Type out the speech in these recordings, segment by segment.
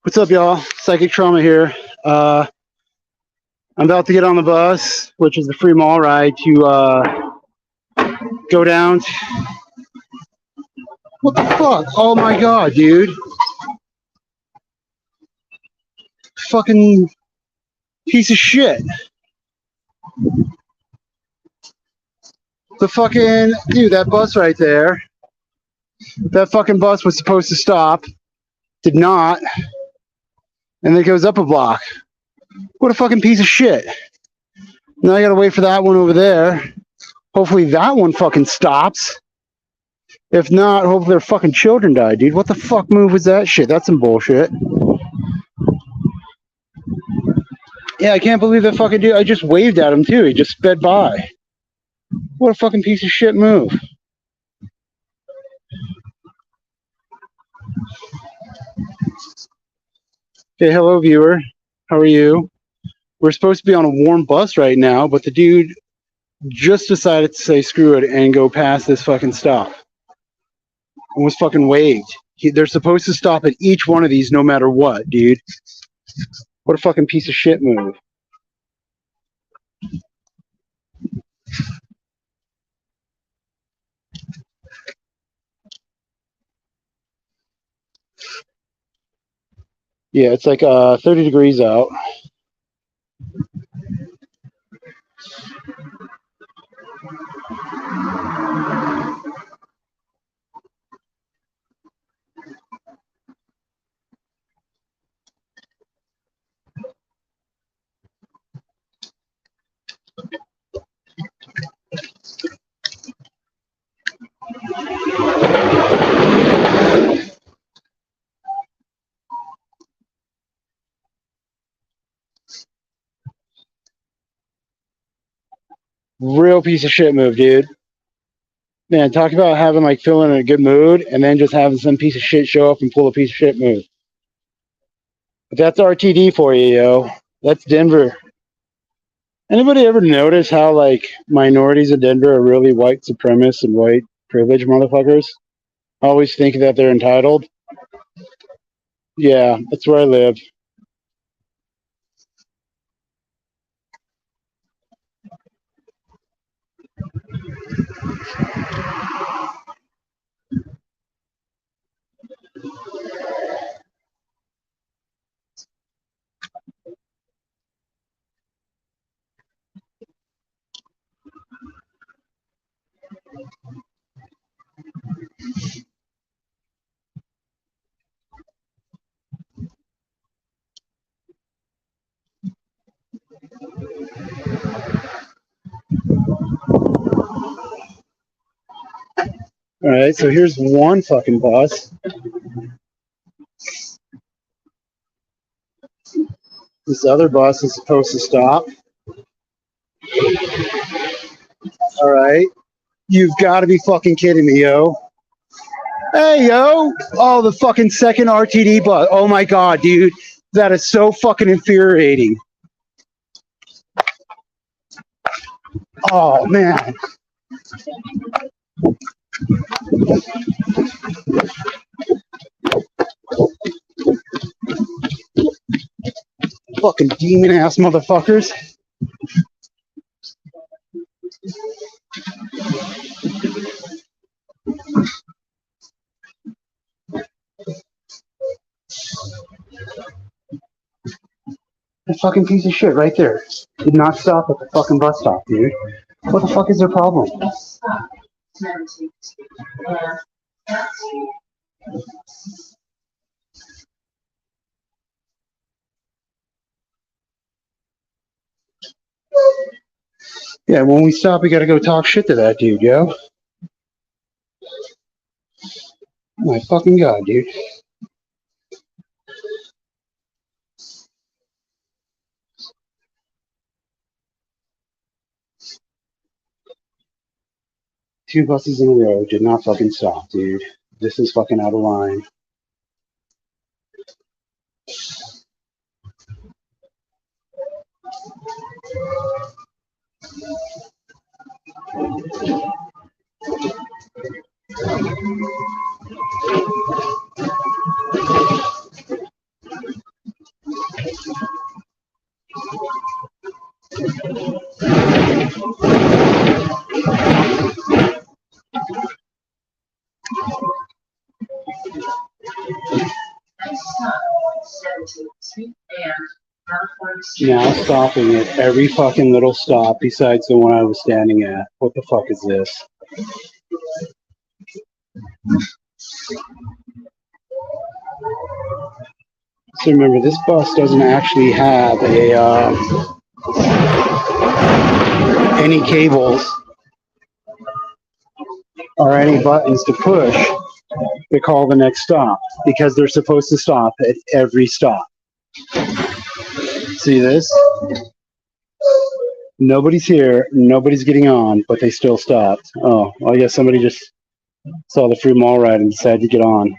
What's up, y'all? Psychic Trauma here. I'm about to get on the bus, which is the free mall ride, to go down. What the fuck? Oh my god, dude. Fucking piece of shit. The fucking, dude, that bus right there. That fucking bus was supposed to stop. Did not. And then it goes up a block. What a fucking piece of shit. Now I gotta wait for that one over there. Hopefully that one fucking stops. If not, hopefully their fucking children die, dude. What the fuck move was that shit? That's some bullshit. Yeah, I can't believe that fucking dude. I just waved at him too. He just sped by. What a fucking piece of shit move. Okay, hello viewer. How are you? We're supposed to be on a warm bus right now, but the dude just decided to say screw it and go past this fucking stop. And was fucking waved. They're supposed to stop at each one of these no matter what, dude. What a fucking piece of shit move. Yeah, it's like 30 degrees out. Real piece of shit move, dude. Man, talk about having like feeling in a good mood and then just having some piece of shit show up and pull a piece of shit move. But that's RTD for you, yo. That's Denver. Anybody ever notice how like minorities in Denver are really white supremacists and white privileged motherfuckers? Always think that they're entitled. Yeah, that's where I live. All right, so here's one fucking bus. This other bus is supposed to stop. All right. You've got to be fucking kidding me, yo. Hey, yo. Oh, the fucking second RTD bus. Oh, my God, dude. That is so fucking infuriating. Oh, man. Fucking demon ass motherfuckers. A fucking piece of shit right there. Did not stop at the fucking bus stop, dude. What the fuck is their problem? Yeah, when we stop, we gotta go talk shit to that dude, yo. Oh my fucking God, dude. Two buses in a row did not fucking stop, dude. This is fucking out of line. Now stopping at every fucking little stop besides the one I was standing at. What the fuck is this? So remember, this bus doesn't actually have any cables or any buttons to push to call the next stop because they're supposed to stop at every stop. See this? Nobody's here, nobody's getting on, but they still stopped. Oh, I guess somebody just saw the free mall ride and decided to get on.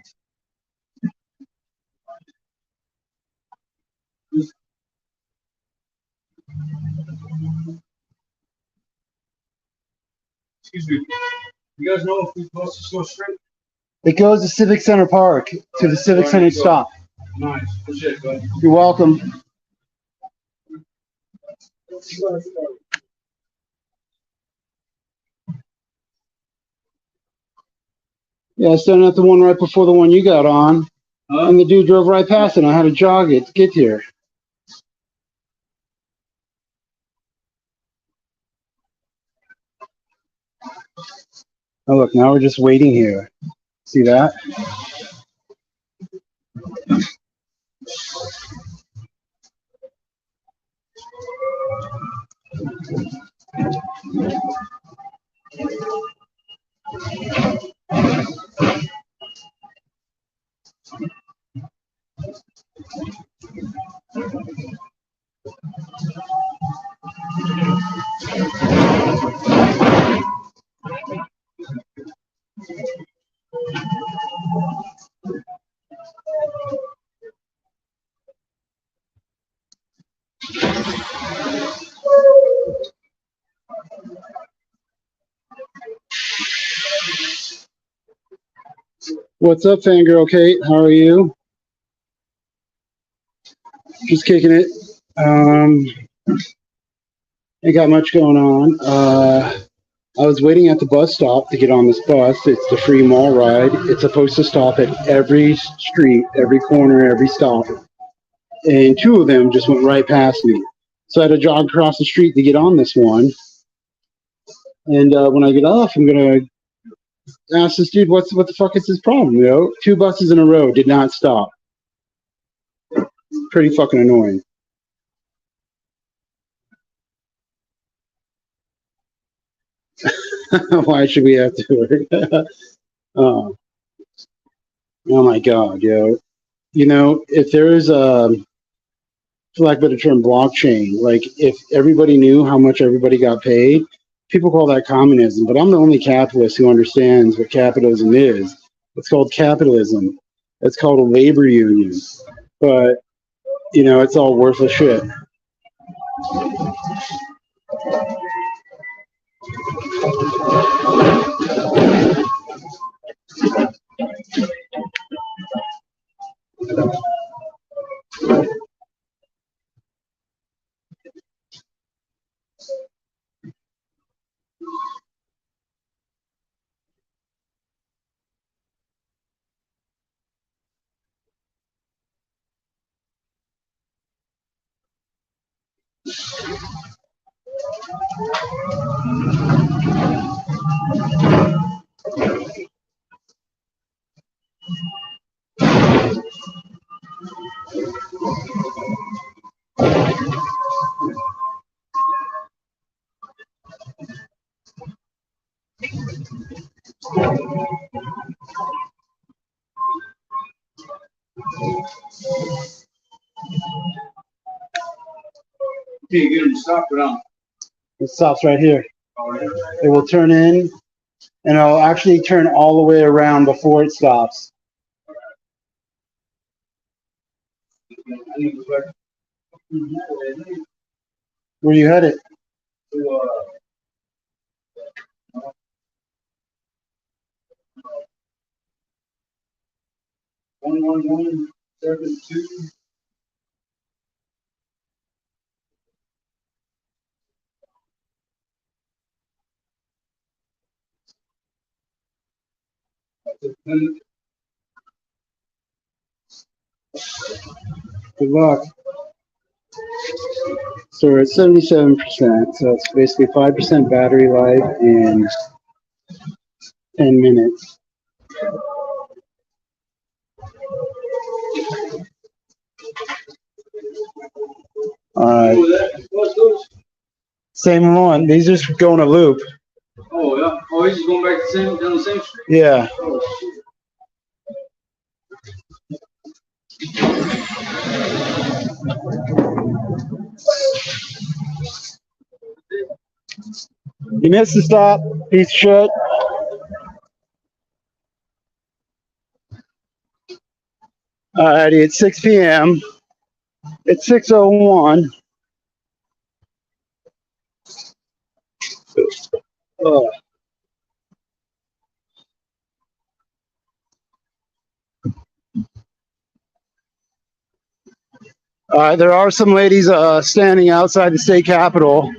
Excuse me. You guys know if we're supposed to go straight? It goes to Civic Center Park, to the Civic Center stop. Nice. Appreciate it, bud. You're welcome. Yeah, I was standing at the one right before the one you got on, and the dude drove right past it, and I had to jog it to get here. Oh, look, now we're just waiting here. See that? What's up, fangirl Kate? How are you? Just kicking it. Ain't got much going on. I was waiting at the bus stop to get on this bus. It's the free mall ride. It's supposed to stop at every street, every corner, every stop. And two of them just went right past me. So I had to jog across the street to get on this one. And when I get off, I'm going to ask this dude, what the fuck is his problem? You know, 2 buses in a row did not stop. Pretty fucking annoying. Why should we have to? Oh, oh my God, yo. You know, if there is a, for lack of a better term, blockchain, like if everybody knew how much everybody got paid, people call that communism. But I'm the only capitalist who understands what capitalism is. It's called capitalism. It's called a labor union. But, you know, it's all worthless shit. Can you get them to stop or down? It stops right here. It will turn in, and it'll actually turn all the way around before it stops. Where you headed? 11172. Good luck. So we're at 77%. So it's basically 5% battery life in 10 minutes. Same one. These just go in a loop. Oh, yeah. Oh, he's just going back down the same street? Yeah. Oh, shit. You missed the stop, piece of shit. Alrighty, it's 6 p.m. It's 6:01. Oh. There are some ladies standing outside the state capitol.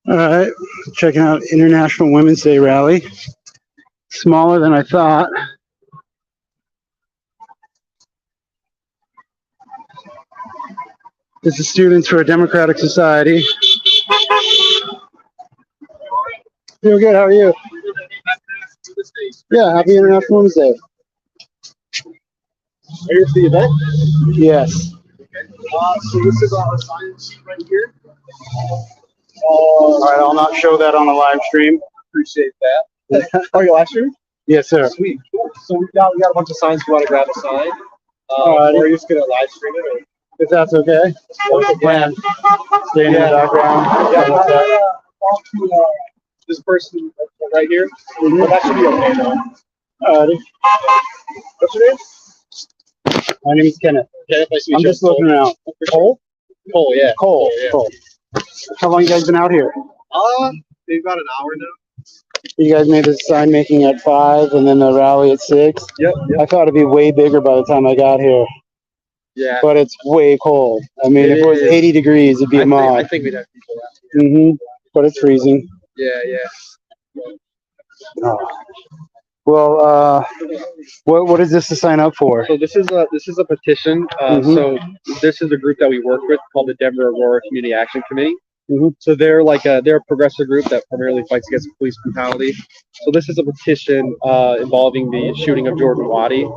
All right, checking out International Women's Day rally. Smaller than I thought. This is Students for a Democratic Society. Doing good, how are you? Yeah, happy International Women's Day. Are you at the event? Yes. So this is our science sheet right here. All right, I'll not show that on the live stream. Appreciate that. Are you live streaming? Yes, sir. Sweet. Cool. So we got a bunch of signs. You want to grab a sign? Alrighty. Or are you just gonna live stream it? Or? If that's okay. What's the plan? Stay in the background. Yeah. Talk to this person right here. Mhm. But that should be okay though. Alrighty. What's your name? My name is Kenneth. Kenneth, nice to meet I'm you. just looking around. Cole? Cole, yeah. Cole. Yeah. Cole. How long you guys been out here? Maybe about an hour now. You guys made the sign making at 5 and then the rally at 6. Yep. I thought it'd be way bigger by the time I got here, Yeah. but it's way cold. I mean, It if it was is. 80 degrees, it'd be a I mob. think we'd have people out here. Mm-hmm. But it's freezing. Yeah. Oh. Well, what is this to sign up for? So this is a petition. Mhm. So this is a group that we work with called the Denver Aurora Community Action Committee. Mhm. So they're a progressive group that primarily fights against police brutality. So this is a petition involving the shooting of Jordan Waddy.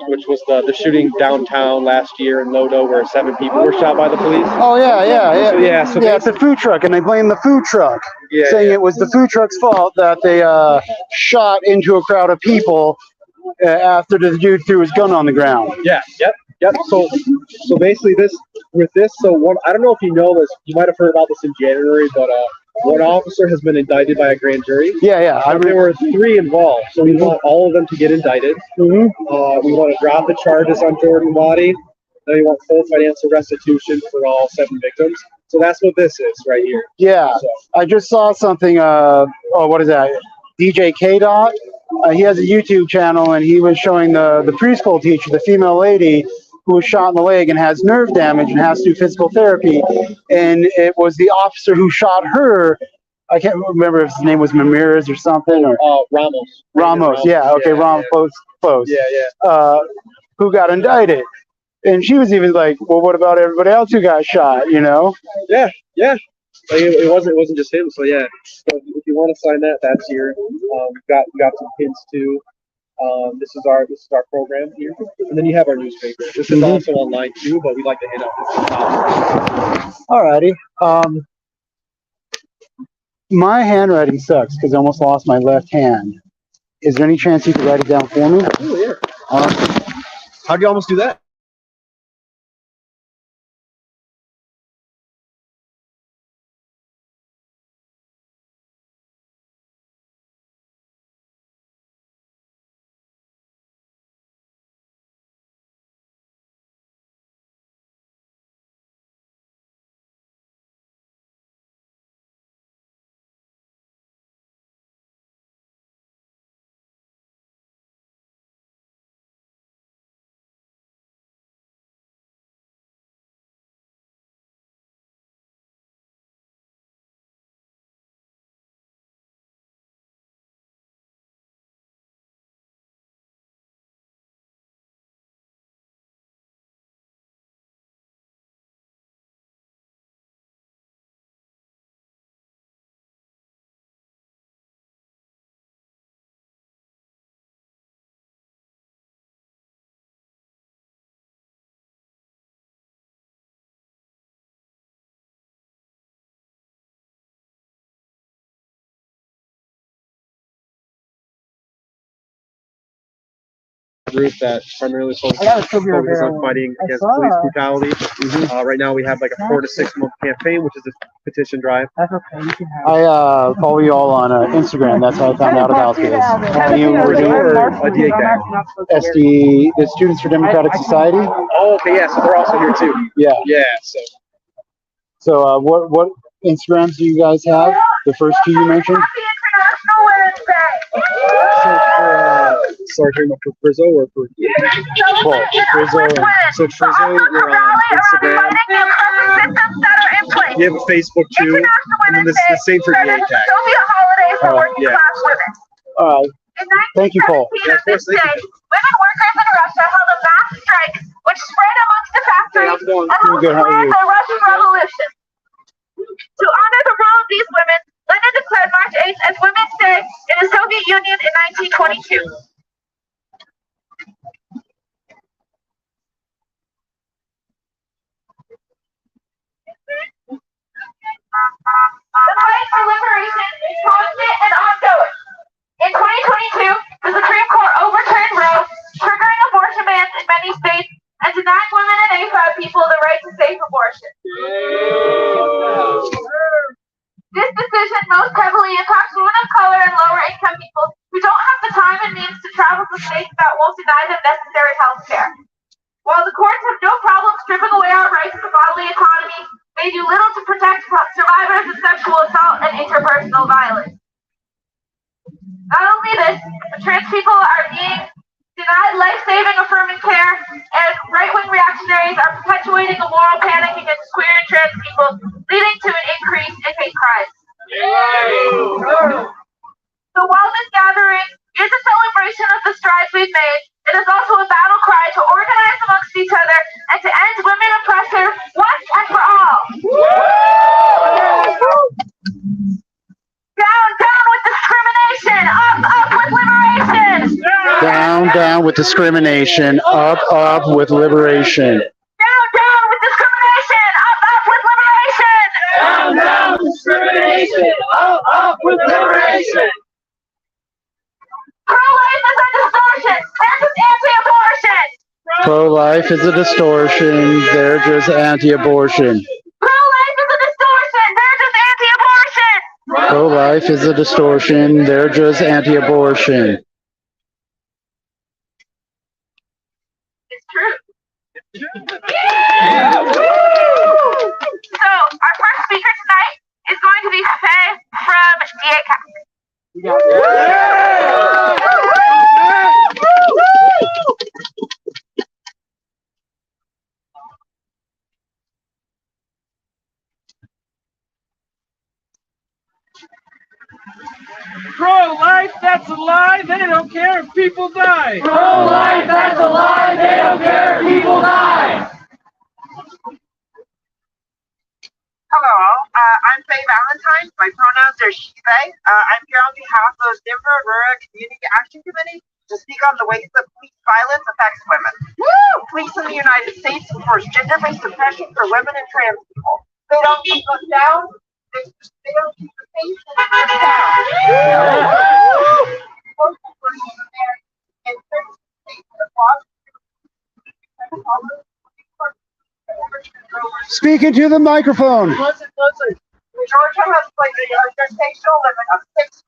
which was the shooting downtown last year in Lodo, where 7 people were shot by the police. Oh yeah. So Yeah, it's a food truck, and they blame the food truck, saying it was the food truck's fault that they shot into a crowd of people after the dude threw his gun on the ground. Yeah, yep. So basically, I don't know if you know this. You might have heard about this in January, but one officer has been indicted by a grand jury. Yeah. There were 3 involved, so we want all of them to get indicted. We want to drop the charges on Jordan Waddy. Then we want full financial restitution for all 7 victims. So that's what this is right here. Yeah, So, I just saw something. What is that? DJ K Dot. He has a YouTube channel, and he was showing the preschool teacher, the female lady, who was shot in the leg and has nerve damage and has to do physical therapy. And it was the officer who shot her. I can't remember if his name was Ramirez or something. Or Ramos. Ramos. Yeah. Okay. Ramos. Close. Yeah. Who got indicted? And she was even like, "Well, what about everybody else who got shot?" You know? Yeah. Like it wasn't just him. So yeah. So if you want to sign that, that's here. We got some pins too. This is our program here, and then you have our newspaper. This is also online too, but we like to hit up. Alrighty. My handwriting sucks because I almost lost my left hand. Is there any chance you could write it down for me? Oh yeah. How'd you almost do that? Group that primarily focuses on fighting against police brutality. Right now we have like a 4 to 6 month campaign, which is a petition drive. I follow you all on Instagram. That's how I found out about this. And you were doing SD, the Students for Democratic Society. Oh, okay, yeah. So they're also here too. Yeah. So what Instagrams do you guys have? The first 2 you mentioned. Sorry, for Frizzo or for Frizzo. So Frizzo, we're on Instagram. We have a Facebook too, and then the same for DA Tag. Yeah. All right. Thank you, Paul. Yeah, of course, thank you. Women workers in Russia held a mass strike, which spread amongst the factories and helped spread the Russian Revolution. To honor the role of these women, Lenin declared March 8th as Women's Day in the Soviet Union in 1922. The fight for liberation is constant and ongoing. In 2022, the Supreme Court overturned Roe, triggering abortion bans in many states, and denied women and AFAB people the right to safe abortion. This decision most heavily impacts women of color and lower-income people who don't have the time and means to travel to states that won't deny them necessary health care. While the courts have no problem stripping away our rights to bodily autonomy, they do little to protect survivors of sexual assault and interpersonal violence. Not only this, but trans people are being denied life-saving affirming care, and right-wing reactionaries are perpetuating a moral panic against queer and trans people, leading to an increase in hate crimes. So while this gathering is a celebration of the strides we've made, it is also a battle cry to organize amongst each other and to end women oppressor once and for all. Down, down with discrimination! Up, up with liberation! Down, down with discrimination. Up, up with liberation. Down with discrimination. Up with liberation. Down discrimination. Up with liberation. Pro-life is a distortion. They're just anti-abortion. Pro-life is a distortion. They're just anti-abortion. Pro-life is a distortion. They're just anti-abortion. Pro-life is a distortion. They're just anti-abortion. It's true. So, our first speaker tonight is going to be Faye from DACAC. Pro-life, that's a lie. They don't care if people die. Pro-life, that's a lie. They don't care if people die. Hello, I'm Faye Valentine. My pronouns are she, they. I'm here on behalf of Denver Aurora Community Action Committee to speak on the ways that police violence affects women. Police in the United States enforce gender-based oppression for women and trans people. They don't keep us down. They don't keep the faith in us down. In certain states, the laws Speak into the microphone. Georgia has placed a gestational limit of 6 weeks,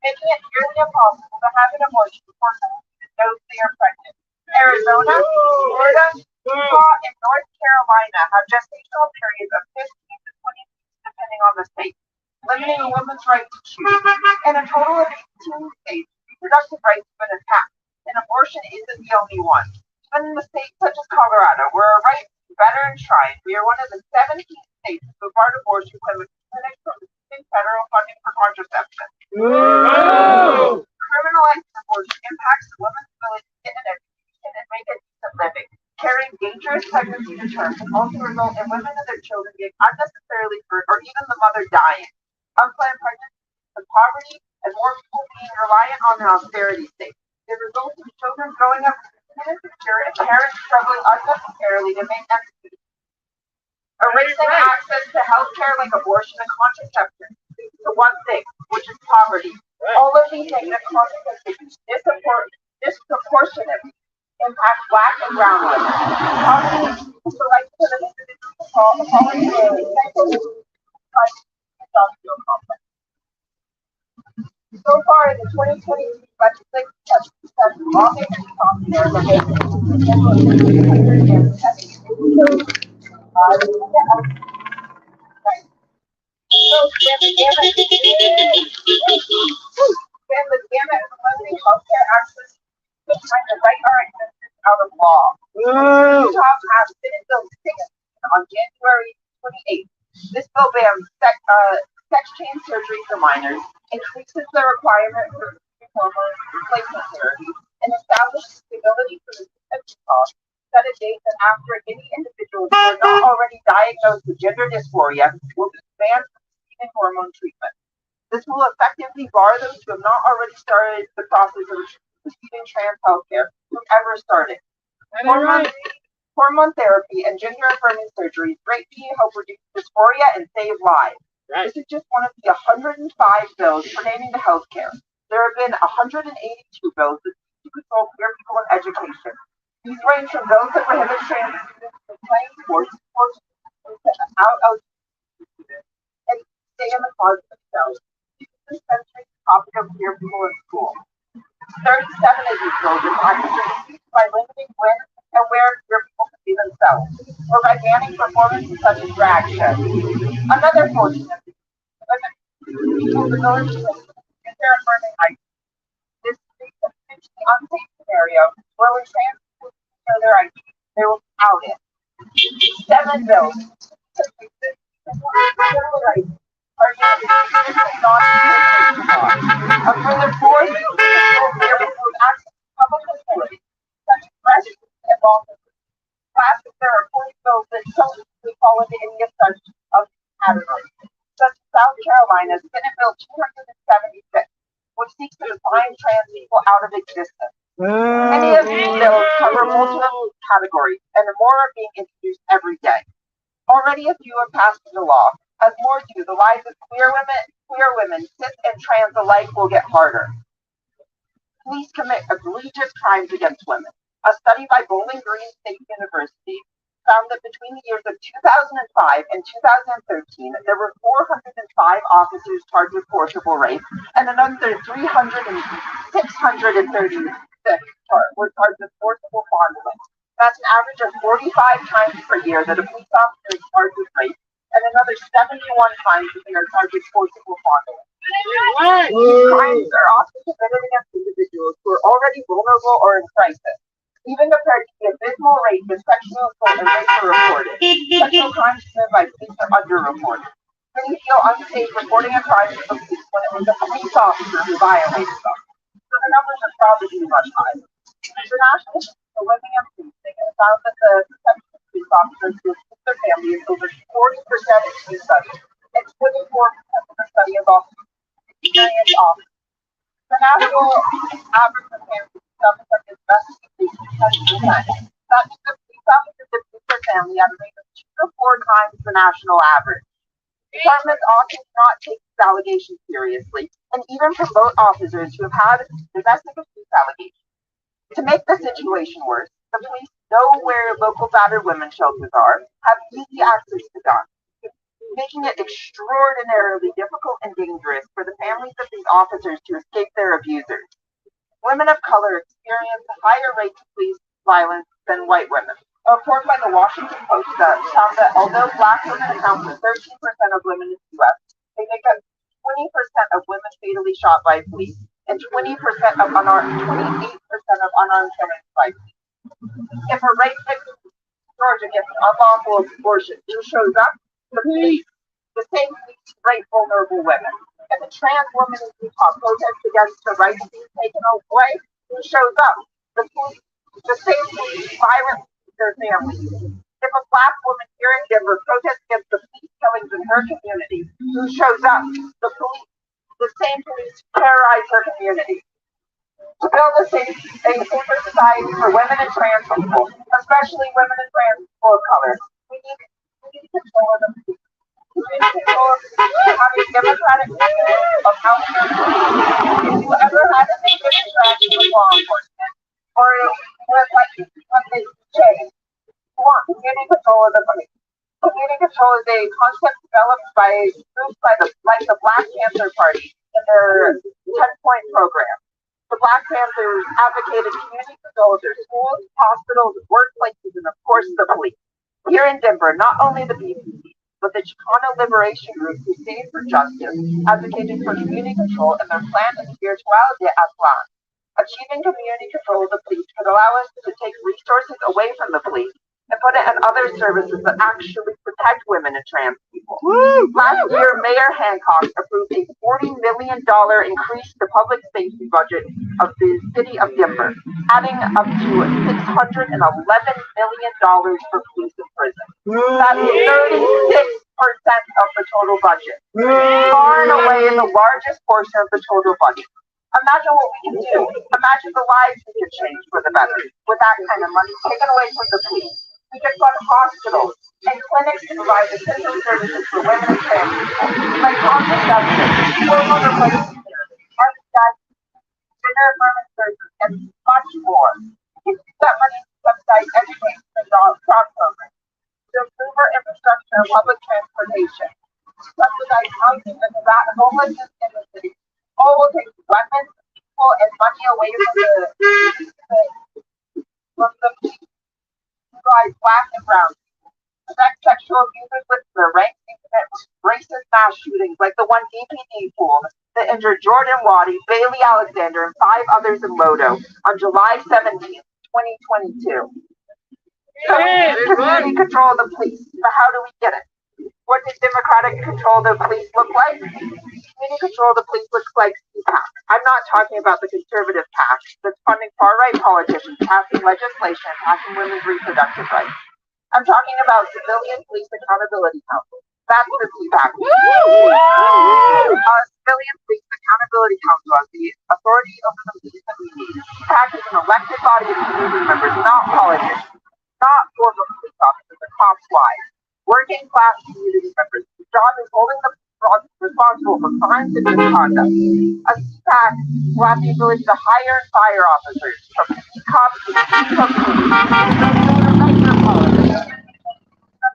making it nearly impossible to have an abortion before someone knows they are pregnant. Arizona, Florida, Utah, and North Carolina have gestational periods of 15 to 20 weeks, depending on the state, limiting a woman's right to choose. In a total of 18 states, reproductive rights have been attacked, and abortion isn't the only one. Even in the states such as Colorado, where our rights are better enshrined, we are one of the 17 states who barred abortion clinics from receiving federal funding for contraception. Criminalizing abortion impacts a woman's ability to get an education and make a decent living. Carrying dangerous pregnancy to term can also result in women and their children being unnecessarily hurt or even the mother dying. Unplanned pregnancy leads to poverty and more people being reliant on their austerity state. It results in children growing up insecure and parents struggling unnecessarily to make ends meet. Erasing access to health care like abortion and contraception leads to one thing, which is poverty. All of these negative consequences disproportionately impact Black and brown women. Poverty is the right to an individual voluntarily industrial complex. So far in the 2022 legislative session, lawmakers talked there the gamut of limiting healthcare access to trying to write our existence out of law. Utah passed Senate Bill 6 on January 28th. This bill bans sex change surgery for minors, increases the requirement for hormone replacement therapy, and establishes stability for the state of Utah. Set a date that after any individuals who are not already diagnosed with gender dysphoria will be banned from receiving hormone treatment. This will effectively bar those who have not already started the process of receiving trans health care from ever starting. Hormone therapy and gender-affirming surgery greatly help reduce dysphoria and save lives. This is just one of the 105 bills pertaining to health care. There have been 182 bills that seek to control queer people in education. These range from those that prohibit trans students from playing sports out of students and stay in the closet themselves. This century the topic of queer people in school. 37 of these bills are concentrated by limiting when and where queer people can be themselves, or by banning performances such as drag shows. Another portion of these people's ability to use their affirming identity. This is a potentially unsafe scenario where when trans people show their identity, they will be outed. 7 bills are a further 4 bills will include access to public facilities, such as restrooms and ballrooms. Lastly, there are 40 bills that don't fall into any of such categories, such as South Carolina's Senate Bill 276, which seeks to define trans people out of existence. Any of these Already a few have passed into law. As more do, the lives of queer women, cis and trans alike will get harder. Police commit egregious crimes against women. A study by Bowling Green State University found that between the years of 2005 and 2013, there were 405 officers charged with forcible rape, and another 636 were charged with forcible fondling. That's an average of 45 times per year that a police officer is charged with rape, and another 71 times that they are charged with forcible fondling. These crimes are often committed against individuals who are already vulnerable or in crisis. Even compared to the abysmal rate of sexual assault and rape are reported, sexual crimes committed by police are underreported. Many feel unsafe reporting a crime to the police when it was a police officer who violated them. So the numbers are probably much higher. International for Women and Police, they have found that the perception of police officers who assist their family is over 40% in two studies, and 24% of the study involves experienced officers. The national average for families is less than 10%. That means the police officers assist their family at a rate of 2 to 4 times the national average. Departments often do not take these allegations seriously, and even promote officers who have had domestic abuse allegations. To make the situation worse, the police know where local battered women's shelters are, have easy access to guns, making it extraordinarily difficult and dangerous for the families of these officers to escape their abusers. Women of color experience higher rates of police violence than white women. A report by the Washington Post found that although Black women account for 13% of women in the U.S., they make up 20% of women fatally shot by police and 28% of unarmed killings by police. If a rape victim in Georgia gets an unlawful abortion, who shows up? The police. The same police who rape vulnerable women. If a trans woman in Utah protests against the rights being taken away, who shows up? The police. The same police violently beat their families. If a Black woman here in Denver protests against the police killings in her community, who shows up? The police. The same police terrorize her community. To build a safer society for women and trans people, especially women and trans people of color, we need control of the police. We need control of the police. Have a democratic view of how we are police. If you ever had a negative interaction with law enforcement, or with what they say, you want community control of the police. Community control is a concept developed by groups like the Black Panther Party in their 10-point program. The Black Panthers advocated community control of their schools, hospitals, workplaces, and of course the police. Here in Denver, not only the BPD, but the Chicano Liberation Group Crusade for Justice advocated for community control in their plan of spirituality as well. Achieving community control of the police could allow us to take resources away from the police and put it in other services that actually protect women and trans people. Last year, Mayor Hancock approved a $40 million increase to public safety budget of the city of Denver, adding up to $611 million for police and prison. That's 36% of the total budget, far and away the largest portion of the total budget. Imagine what we can do. Imagine the lives we could change for the better with that kind of money taken away from the police. We could fund hospitals and clinics to provide essential services for women and trans people, like contraception, hormone replacement therapy, arthritis, gender affirming surgery, and much more. We can use that money to subsidize education and job programs, to improve our infrastructure and public transportation, to subsidize housing and combat homelessness in the city. All will take weapons, people, and money away from the police, Black and brown. Protect sexual abusers with the ranks and commit racist mass shootings like the one DPD pulled that injured Jordan Waddy, Bailey Alexander, and 5 others in Lodo on July 17th, 2022. So we need community control of the police, but how do we get it? What does democratic control of the police look like? Community control of the police looks like CPAC. I'm not talking about the conservative PAC that's funding far-right politicians passing legislation attacking women's reproductive rights. I'm talking about Civilian Police Accountability Council. That's the CPAC. Civilian Police Accountability Council has the authority over the police that we need. CPAC is an elected body of community members, not politicians, not former police officers or cops' wives. working class community members whose job is holding them responsible for crimes and misconduct. A CPAC will have the ability to hire and fire officers, from cops to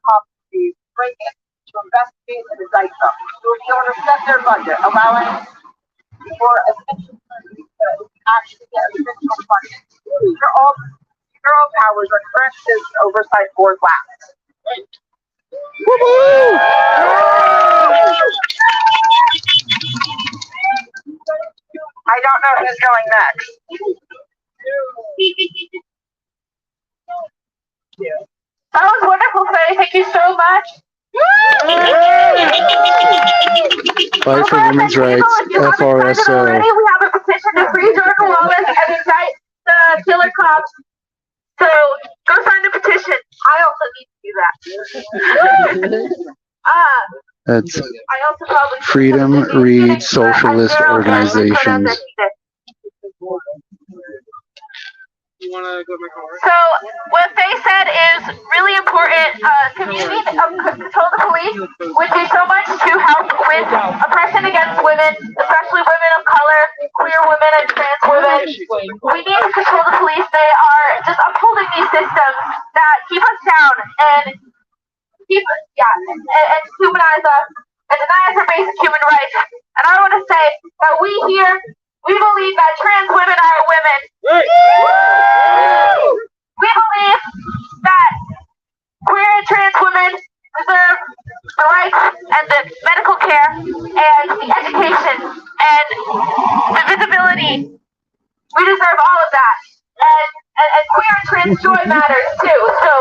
cops to break in to investigate and indict them. They will be able to set their budget, allowing for essential services to actually get essential funding. These are all powers our current citizen oversight board lacks. I don't know who's going next. That was wonderful, Faye. Thank you so much. Fight for women's rights, FRSO. Already, we have a petition to free Jordan Wallace and indict the killer cops. So go sign the petition. I also need to do that. That's I also probably Freedom Read Socialist Organization. You want to go to my car? So what they said is really important. Community control the police would do so much to help with oppression against women, especially women of color, queer women, and trans women. We need to control the police. They are just upholding these systems that keep us down and and humanize us and deny us our basic human rights. And I want to say that we believe that trans women are women. We believe that queer and trans women deserve the rights and the medical care and the education and the visibility. We deserve all of that. And queer and trans joy matters too. So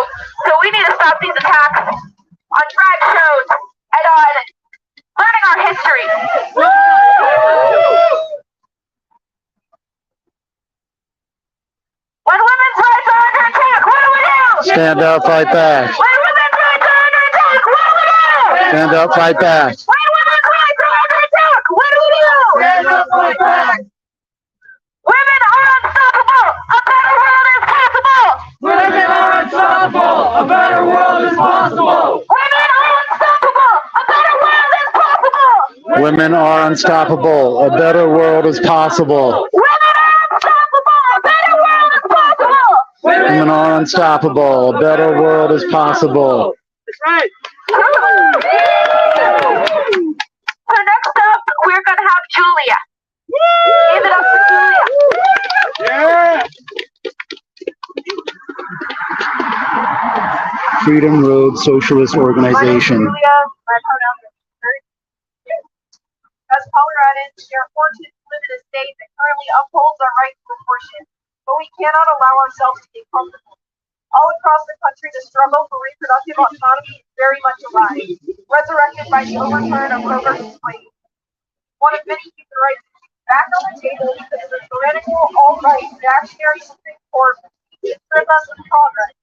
we need to stop these attacks on drag shows and on learning our history. When women's rights are under attack, what do we do? Stand up, fight back. When women's rights are under attack, what do we do? Stand up, fight back. When women's rights are under attack, what do we do? Stand up, fight back. Women are unstoppable. A better world is possible. Women are unstoppable. A better world is possible. Women are unstoppable. A better world is possible. Women are unstoppable. A better world is possible. Women are unstoppable. A better world is possible. Women are unstoppable. A better world is possible. That's right. So next up, we're going to have Julia. Give it up for Julia. Yeah. Freedom Road Socialist Organization. My name is Julia. My pronouns are she. As Coloradans, we are fortunate to live in a state that currently upholds our right to abortion, but we cannot allow ourselves to be comfortable. All across the country, the struggle for reproductive autonomy is very much alive, resurrected by the overturn of Roe v. Wade. One of many human rights back on the table because of the tyrannical, alt-right, reactionary Supreme Court to strip us of progress.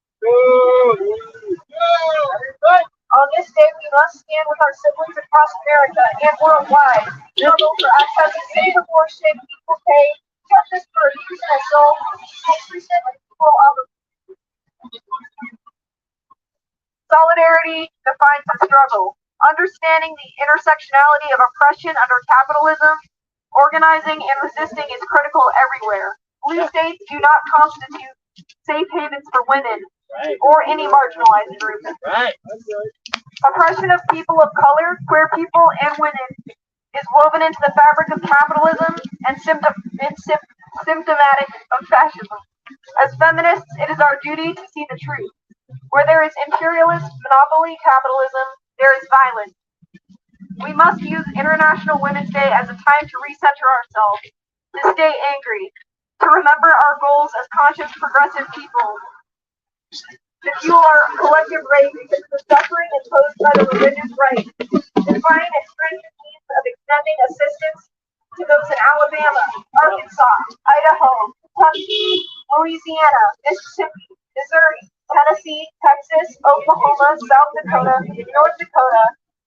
On this day, we must stand with our siblings across America and worldwide, struggle for access to safe abortion, equal pay, justice for abuse and assault, and equal opportunity. Solidarity defines the struggle. Understanding the intersectionality of oppression under capitalism, organizing and resisting is critical everywhere. Blue states do not constitute safe havens for women or any marginalized group. Oppression of people of color, queer people, and women is woven into the fabric of capitalism and symptomatic of fascism. As feminists, it is our duty to see the truth. Where there is imperialist monopoly capitalism, there is violence. We must use International Women's Day as a time to recenter ourselves, to stay angry, to remember our goals as conscious progressive people, to fuel our collective rage against the suffering imposed by the religious right, to find and strengthen means of extending assistance to those in Alabama, Arkansas, Idaho, Kentucky, Louisiana, Mississippi, Missouri, Tennessee, Texas, Oklahoma, South Dakota, North Dakota,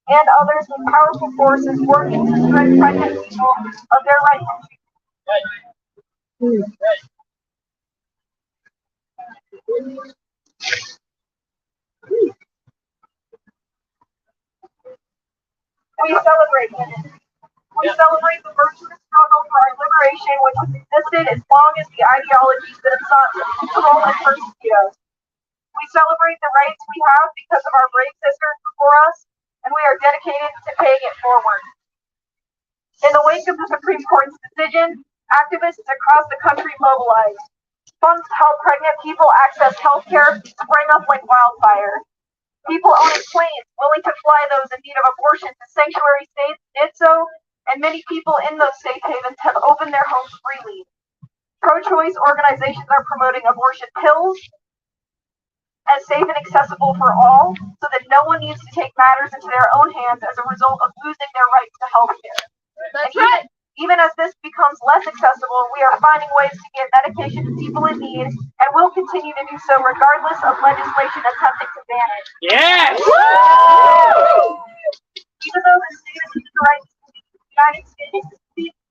and others with powerful forces working to strip pregnant people of their rights. we celebrate women. We celebrate the virtuous struggle for our liberation, which has existed as long as the ideologies that have sought to control and persecute us. We celebrate the rights we have because of our brave sisters before us, and we are dedicated to paying it forward. In the wake of the Supreme Court's decision, activists across the country mobilized. Funds to help pregnant people access health care sprang up like wildfire. People owning planes willing to fly those in need of abortion to sanctuary states did so, and many people in those safe havens have opened their homes freely. Pro-choice organizations are promoting abortion pills as safe and accessible for all, so that no one needs to take matters into their own hands as a result of losing their rights to health care. That's right. Even as this becomes less accessible, we are finding ways to get medication to people in need, and will continue to do so regardless of legislation attempting to ban it. Yes! Even though the state of human rights in the United States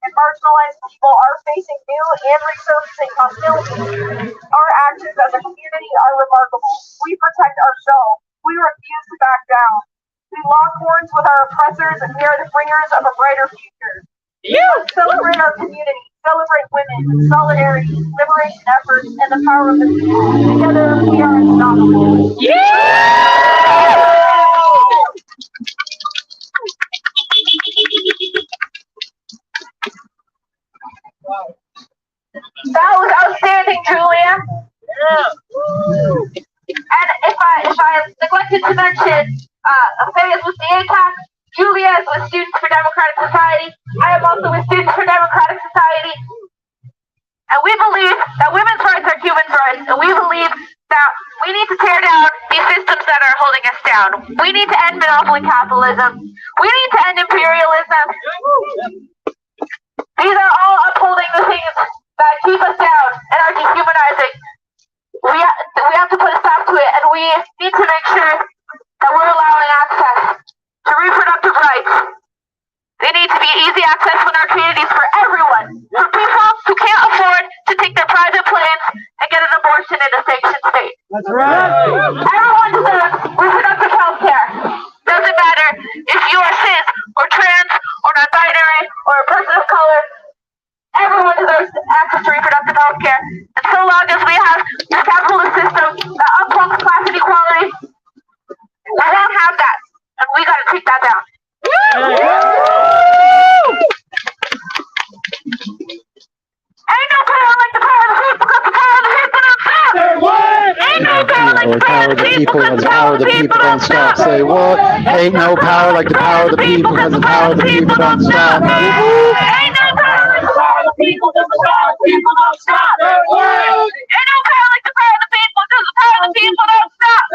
and marginalized people are facing new and resurfacing hostilities, our actions as a community are remarkable. We protect ourselves. We refuse to back down. We lock horns with our oppressors, and we are the bringers of a brighter future. Let's celebrate our community, celebrate women, solidarity, liberation efforts, and the power of the people. Together, we are unstoppable. That was outstanding, Julia. And if I neglected to mention, Faye is with the ACAC, Julia is with Students for Democratic Society. I am also with Students for Democratic Society. And we believe that women's rights are human rights, and we believe that we need to tear down these systems that are holding us down. We need to end monopoly capitalism. We need to end imperialism. These are all upholding the things that keep us down and are dehumanizing. We have to put a stop to it, and we need to make sure that we're allowing access to reproductive rights. They need to be easy access in our communities for everyone. For people who can't afford to take their private planes and get an abortion in a sanctioned state. That's right! Everyone deserves reproductive health care. Doesn't matter if you are cis or trans or non-binary or a person of color. Everyone deserves access to reproductive health care. And so long as we have this capitalist system that upholds class inequality, we won't have that. And we gotta take that down. Ain't no power like the power of the people, because the power of the people don't stop. Ain't no power like the power of the people, because the power of the people don't stop. Say what? Ain't no power like the power of the people, because the power of the people don't stop. Ain't no power like the power of the people, because the power of the people don't stop. Ain't no power like the power of the people, because the power of the people don't stop.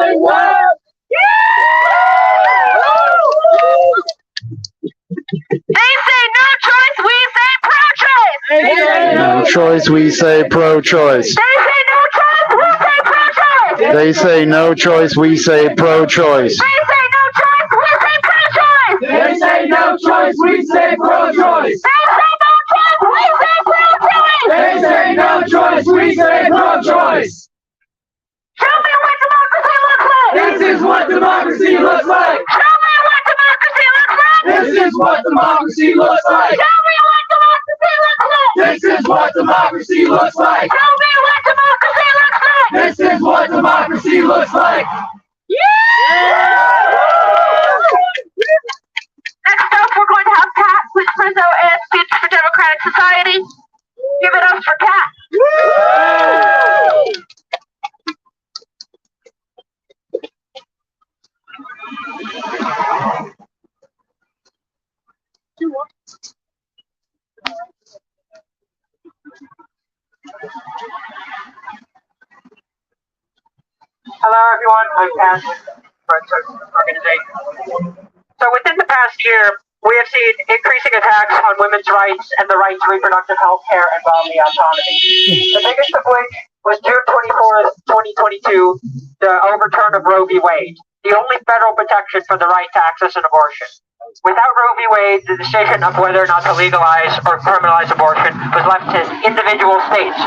They say no choice, we say pro-choice. No choice, we say pro-choice. They say no choice, we say pro-choice. They say no choice, we say pro-choice. They say no choice, we say pro-choice. They say no choice, we say pro-choice. Show me what democracy looks like. This is what democracy looks like. Show me what democracy looks like. This is what democracy looks like. Show me what democracy looks like. This is what democracy looks like. Show me what democracy looks like. This is what democracy looks like. Next up, we're going to have Kat with Rizzo and Students for Democratic Society. Give it up for Kat. Hello everyone, I'm Kat with the organization. So within the past year, we have seen increasing attacks on women's rights and the right to reproductive health care and bodily autonomy. The biggest of which was June 24th, 2022, the overturn of Roe v. Wade, the only federal protection for the right to access an abortion. Without Roe v. Wade, the decision of whether or not to legalize or criminalize abortion was left to individual states,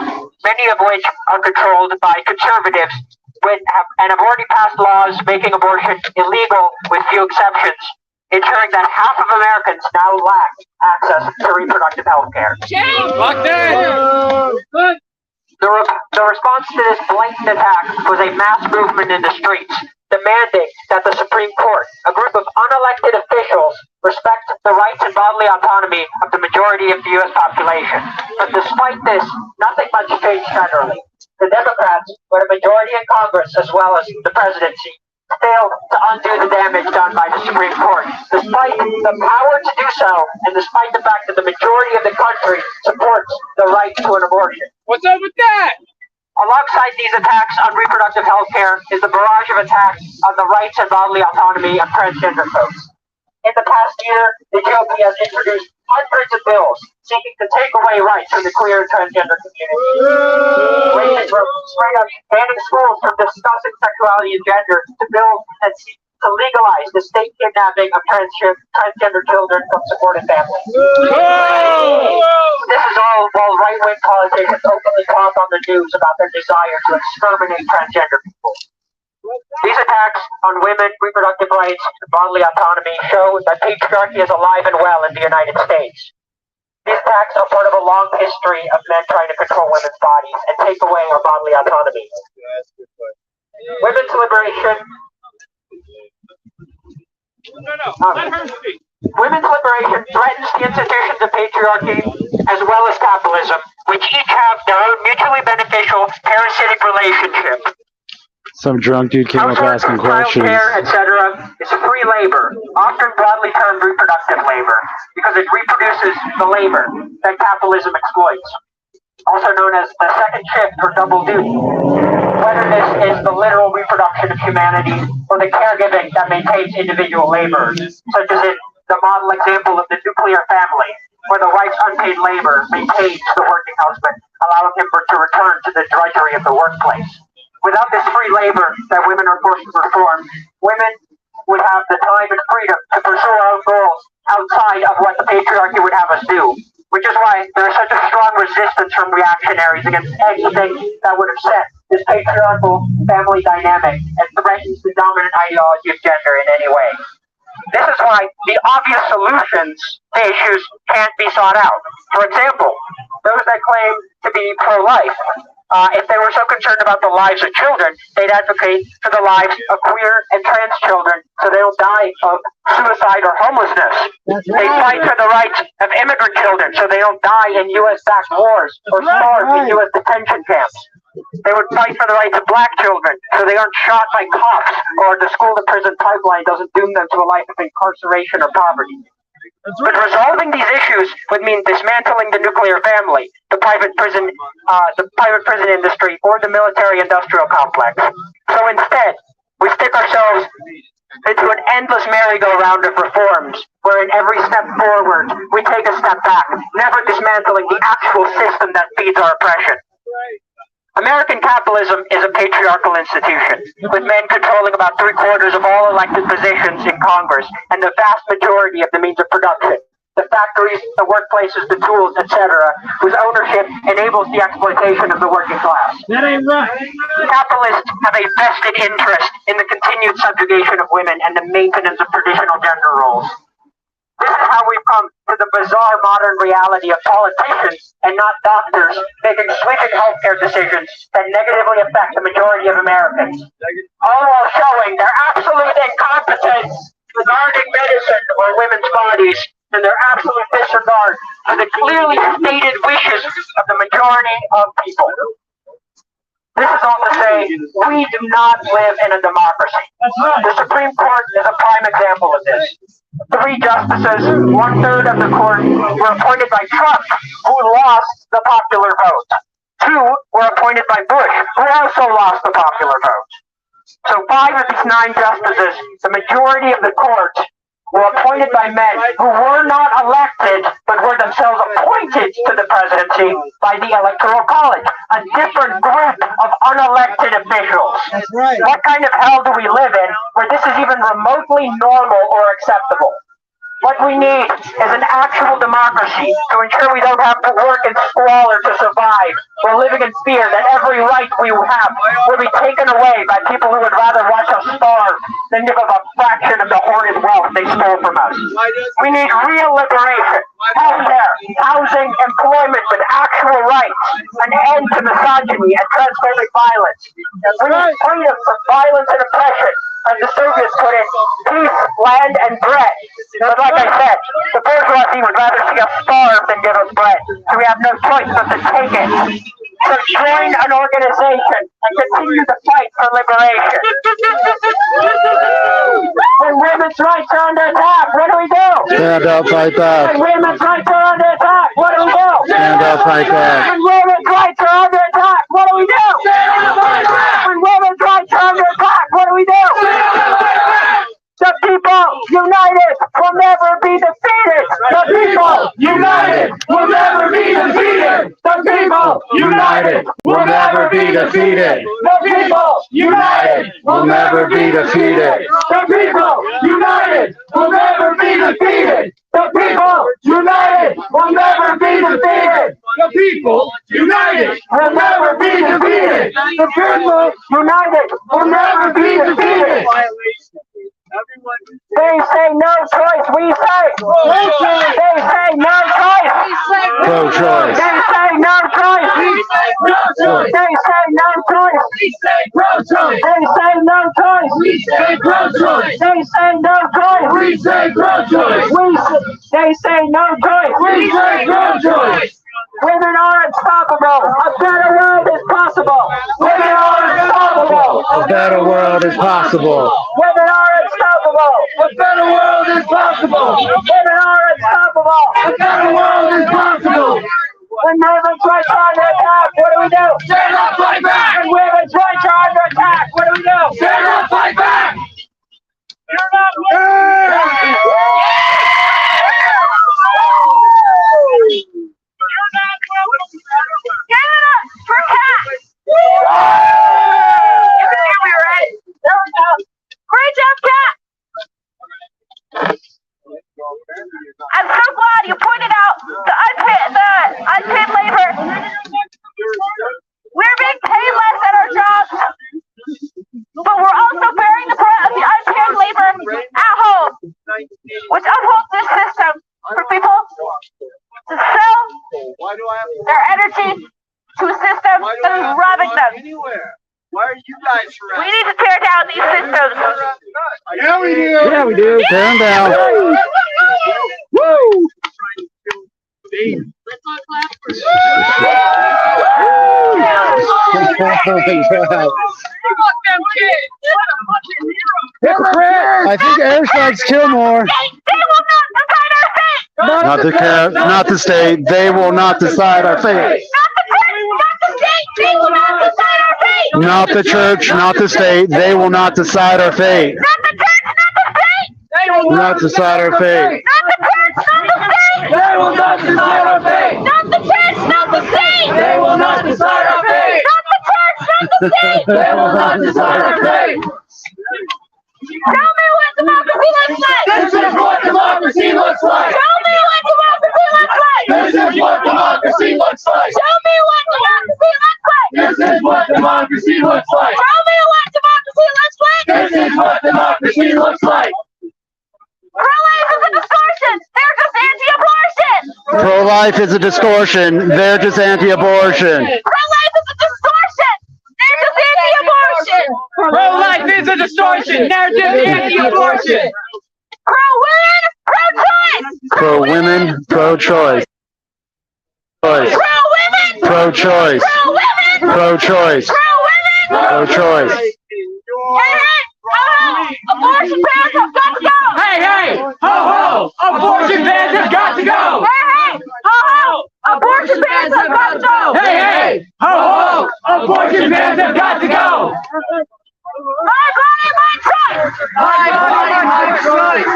many of which are controlled by conservatives and have already passed laws making abortion illegal with few exceptions ensuring that half of Americans now lack access to reproductive health care. The response to this blatant attack was a mass movement in the streets, demanding that the Supreme Court, a group of unelected officials, respect the rights and bodily autonomy of the majority of the U.S. population. But despite this, nothing much changed federally. The Democrats, with a majority in Congress as well as the presidency, failed to undo the damage done by the Supreme Court, despite the power to do so, and despite the fact that the majority of the country supports the right to an abortion. What's up with that? Alongside these attacks on reproductive health care is the barrage of attacks on the rights and bodily autonomy of transgender folks. In the past year, the GOP has introduced hundreds of bills seeking to take away rights from the queer and transgender community. Ranging from straight up banning schools from discussing sexuality and gender to bills that seek to legalize the state kidnapping of transgender children from supportive families. This is all while right-wing politicians openly talk on the news about their desire to exterminate transgender people. These attacks on women, reproductive rights, and bodily autonomy show that patriarchy is alive and well in the United States. These attacks are part of a long history of men trying to control women's bodies and take away our bodily autonomy. Women's liberation. Let her speak. Women's liberation threatens the institutions of patriarchy as well as capitalism, which each have their own mutually beneficial parasitic relationship. Some drunk dude came up asking questions. Childcare, etc., is free labor, often broadly termed reproductive labor, because it reproduces the labor that capitalism exploits, also known as the second shift or double duty. Whether this is the literal reproduction of humanity or the caregiving that maintains individual laborers, such as in the model example of the nuclear family, where the wife's unpaid labor maintains the working husband, allowing him to return to the drudgery of the workplace. Without this free labor that women are forced to perform, women would have the time and freedom to pursue our own goals outside of what the patriarchy would have us do. Which is why there is such a strong resistance from reactionaries against anything that would upset this patriarchal family dynamic and threatens the dominant ideology of gender in any way. This is why the obvious solutions to issues can't be sought out. For example, those that claim to be pro-life, if they were so concerned about the lives of children, they'd advocate for the lives of queer and trans children so they don't die of suicide or homelessness. They fight for the rights of immigrant children so they don't die in U.S.-backed wars or starve in U.S. detention camps. They would fight for the rights of black children so they aren't shot by cops or the school-to-prison pipeline doesn't doom them to a life of incarceration or poverty. But resolving these issues would mean dismantling the nuclear family, the private prison industry, or the military-industrial complex. So instead, we stick ourselves into an endless merry-go-round of reforms, where in every step forward, we take a step back, never dismantling the actual system that feeds our oppression. American capitalism is a patriarchal institution, with men controlling about 3/4 of all elected positions in Congress and the vast majority of the means of production. The factories, the workplaces, the tools, etc., whose ownership enables the exploitation of the working class. That ain't right. Capitalists have a vested interest in the continued subjugation of women and the maintenance of traditional gender roles. This is how we've come to the bizarre modern reality of politicians and not doctors making sweeping healthcare decisions that negatively affect the majority of Americans, all while showing their absolute incompetence regarding medicine or women's bodies and their absolute disregard for the clearly stated wishes of the majority of people. This is all to say, we do not live in a democracy. The Supreme Court is a prime example of this. 3 justices, 1/3 of the court, were appointed by Trump, who lost the popular vote. 2 were appointed by Bush, who also lost the popular vote. So 5 of these 9 justices, the majority of the court, were appointed by men who were not elected, but were themselves appointed to the presidency by the Electoral College, a different group of unelected officials. That's right. What kind of hell do we live in where this is even remotely normal or acceptable? What we need is an actual democracy to ensure we don't have to work in squalor to survive. We're living in fear that every right we have will be taken away by people who would rather watch us starve than give up a fraction of the hoarded wealth they stole from us. We need real liberation, healthcare, housing, employment with actual rights, an end to misogyny and transphobic violence. We need freedom from violence and oppression. As the Soviets put it, peace, land, and bread. But like I said, the bourgeoisie would rather see us starve than give us bread, so we have no choice but to take it. So join an organization and continue to fight for liberation. When women's rights are under attack, what do we do? Stand up, fight back. When women's rights are under attack, what do we do? Stand up, fight back. When women's rights are under attack, what do we do? When women's rights are under attack, what do we do? The people united will never be defeated. The people united will never be defeated. The people united will never be defeated. The people united We'll never be defeated. The people united will never be defeated. The people united will never be defeated. The people united Will never be defeated. The people united will never be defeated. They say no choice, we say. They say no choice. Pro-choice. They say no choice. They say no choice. They say no choice. They say no choice. They say no choice. Women are unstoppable. A better world is possible. Women are unstoppable. A better world is possible. Women are unstoppable. A better world is possible. Women are unstoppable. A better world is possible. When women's rights are under attack, what do we do? Stand up, fight back. When women's rights are under attack, what do we do? Stand up, fight back. Canada for cats! You can hear me, right? There we go. Great job, Cat! I'm so glad you pointed out the unpaid labor. We're being paid less at our jobs, but we're also bearing the brunt of the unpaid labor at home, which upholds this system for people to sell their energy to a system that is robbing them. Why are you guys We need to tear down these systems. Yeah, we do. Yeah, we do. Tear them down. Woo! I think air strikes kill more. They will not decide our fate. Not the state. They will not decide our fate. Not the church, not the state. They will not decide our fate. Not the church, not the state. Not the church, not the state. Not the church, not the state. They will not decide our fate. Not the church, not the state. They will not decide our fate. Not the church, not the state. They will not decide our fate. Tell me what democracy looks like. This is what democracy looks like. Tell me what democracy looks like. This is what democracy looks like. Tell me what democracy looks like. This is what democracy looks like. Tell me what democracy looks like. This is what democracy looks like. Pro-life is a distortion. They're just anti-abortion. Pro-life is a distortion. They're just anti-abortion. Pro-life is a distortion. They're just anti-abortion. Pro-life is a distortion. Narrative anti-abortion. Pro-women, pro-choice. Pro-women, pro-choice. Pro-women, Pro-choice. pro-women, Pro-choice. pro-women. Pro-choice. Hey, hey, abortion bans have got to go. Hey, hey, ho, ho, abortion bans have got to go. Hey, hey, ho, ho, abortion bans have got to go. Hey, hey, ho, ho, abortion bans have got to go. My body, my choice. My body, my choice.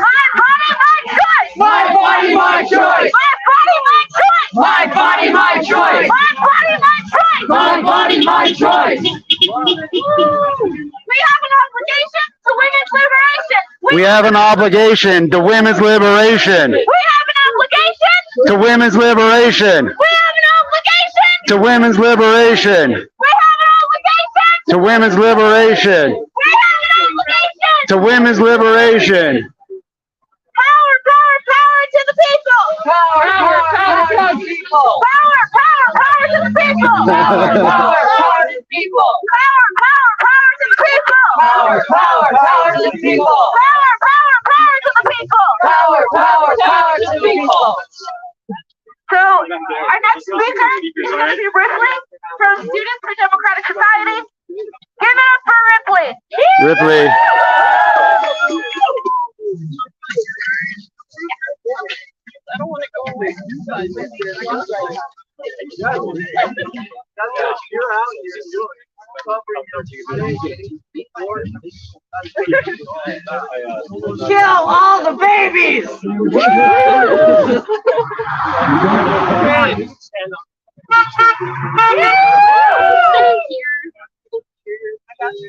My body, my choice. My body, my choice. My body, my choice. My body, my choice. My body, my choice. We have an obligation to women's liberation. We have an obligation to women's liberation. We have an obligation. To women's liberation. We have an obligation. To women's liberation. We have an obligation. To women's liberation. We have an obligation. To women's liberation. Power, power, power to the people. Power, power, power to the people. Power, power, power to the people. Power, power, power to the people. Power, power, power to the people. Power, power, power to the people. Power, power, power to the people. Power, power, power to the people. So our next speaker is going to be Ripley from Students for Democratic Society. Give it up for Ripley. Ripley. I don't want to go away. You're out here. Kill all the babies.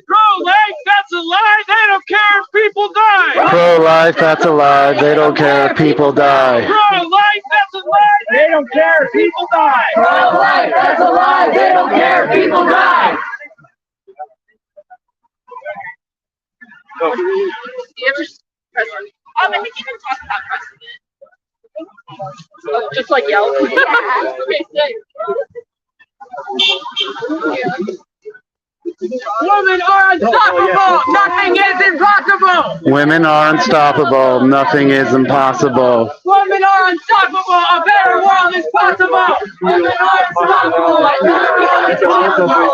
Pro-life, that's a lie. They don't care if people die. Pro-life, that's a lie. They don't care if people die. Pro-life, that's a lie. They don't care if people die. Pro-life, that's a lie. They don't care if people die. I think you can talk about precedent. Just like yell. Okay, say. Women are unstoppable. Nothing is impossible. Women are unstoppable. Nothing is impossible. Women are unstoppable. A better world is possible. Women are unstoppable. A better world is possible.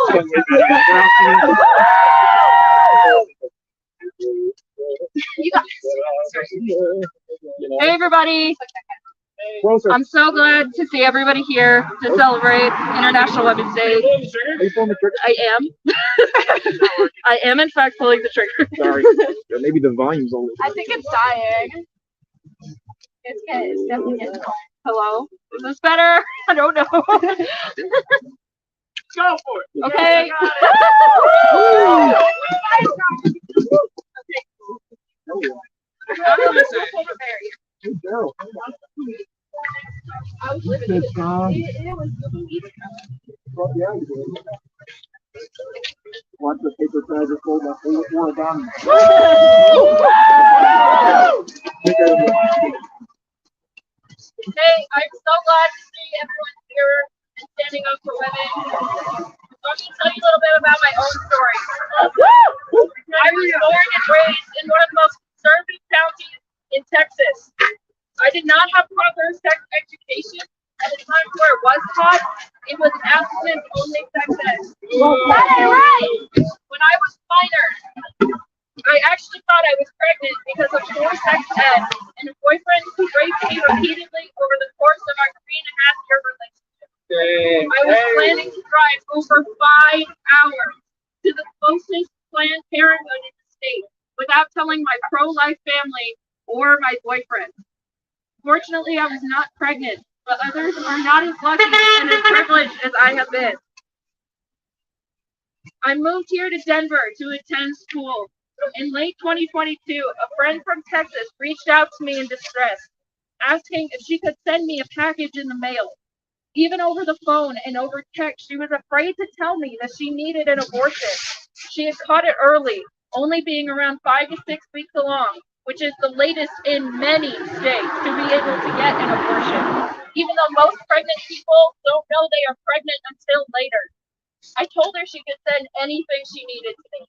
Hey everybody! I'm so glad to see everybody here to celebrate International Women's Day. I am. I am in fact pulling the trigger. Sorry. Maybe the volume's only. I think it's dying. It's definitely getting. Hello? Is this better? I don't know. Go for it. Okay. Watch the paper tries to fold up origami. Hey, I'm so glad to see everyone here and standing up for women. Let me tell you a little bit about my own story. I was born and raised in one of the most conservative counties in Texas. I did not have proper sex education at the time where it was taught. It was abstinence-only sex ed. That ain't right. When I was minor, I actually thought I was pregnant because of poor sex ed and a boyfriend who raped me repeatedly over the course of our 3.5-year relationship. I was planning to drive over 5 hours to the closest Planned Parenthood in the state without telling my pro-life family or my boyfriend. Fortunately, I was not pregnant, but others are not as lucky and as privileged as I have been. I moved here to Denver to attend school. In late 2022, a friend from Texas reached out to me in distress, asking if she could send me a package in the mail. Even over the phone and over text, she was afraid to tell me that she needed an abortion. She had caught it early, only being around 5 to 6 weeks along, which is the latest in many states to be able to get an abortion. Even though most pregnant people don't know they are pregnant until later. I told her she could send anything she needed to me.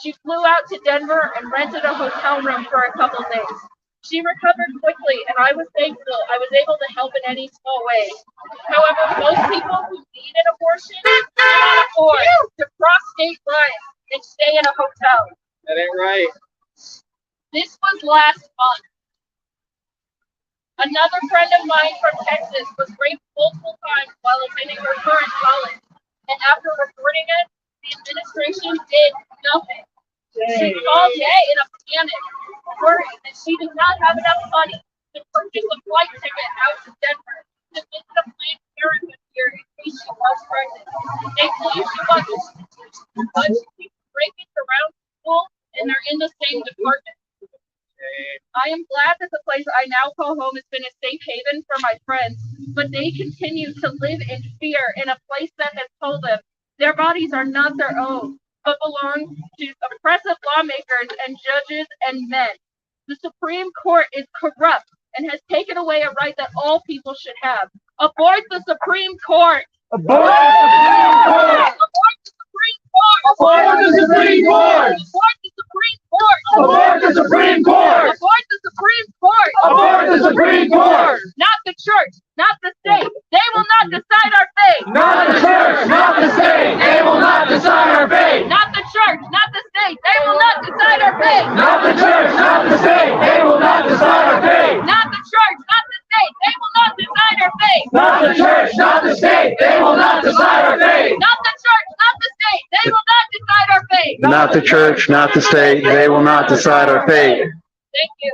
She flew out to Denver and rented a hotel room for a couple days. She recovered quickly, and I was thankful I was able to help in any small way. However, most people who need an abortion cannot afford to cross state lines and stay in a hotel. That ain't right. This was last month. Another friend of mine from Texas was raped multiple times while attending her current college, and after reporting it, the administration did nothing. She called me in a panic, worried that she did not have enough money to purchase a flight ticket out to Denver to visit a Planned Parenthood here in case she was pregnant. Thankfully, she wasn't. But she keeps breaking around school, and they're in the same department. I now call home has been a safe haven for my friends, but they continue to live in fear in a place that has told them their bodies are not their own, but belong to oppressive lawmakers and judges and men. The Supreme Court is corrupt and has taken away a right that all people should have. Abort the Supreme Court! Abort the Supreme Court! Abort the Supreme Court! Abort the Supreme Court! Abort the Supreme Court! Abort the Supreme Court! Abort the Supreme Court! Abort the Supreme Court! Not the church, not the state. They will not decide our fate. Not the church, not the state. They will not decide our fate. Not the church, not the state. They will not decide our fate. Not the church, not the state. They will not decide our fate. Not the church, not the state. They will not decide our fate. Not the church, not the state. They will not decide our fate. Not the church, not the state. They will not decide our fate. Not the church, not the state. They will not decide our fate. Thank you.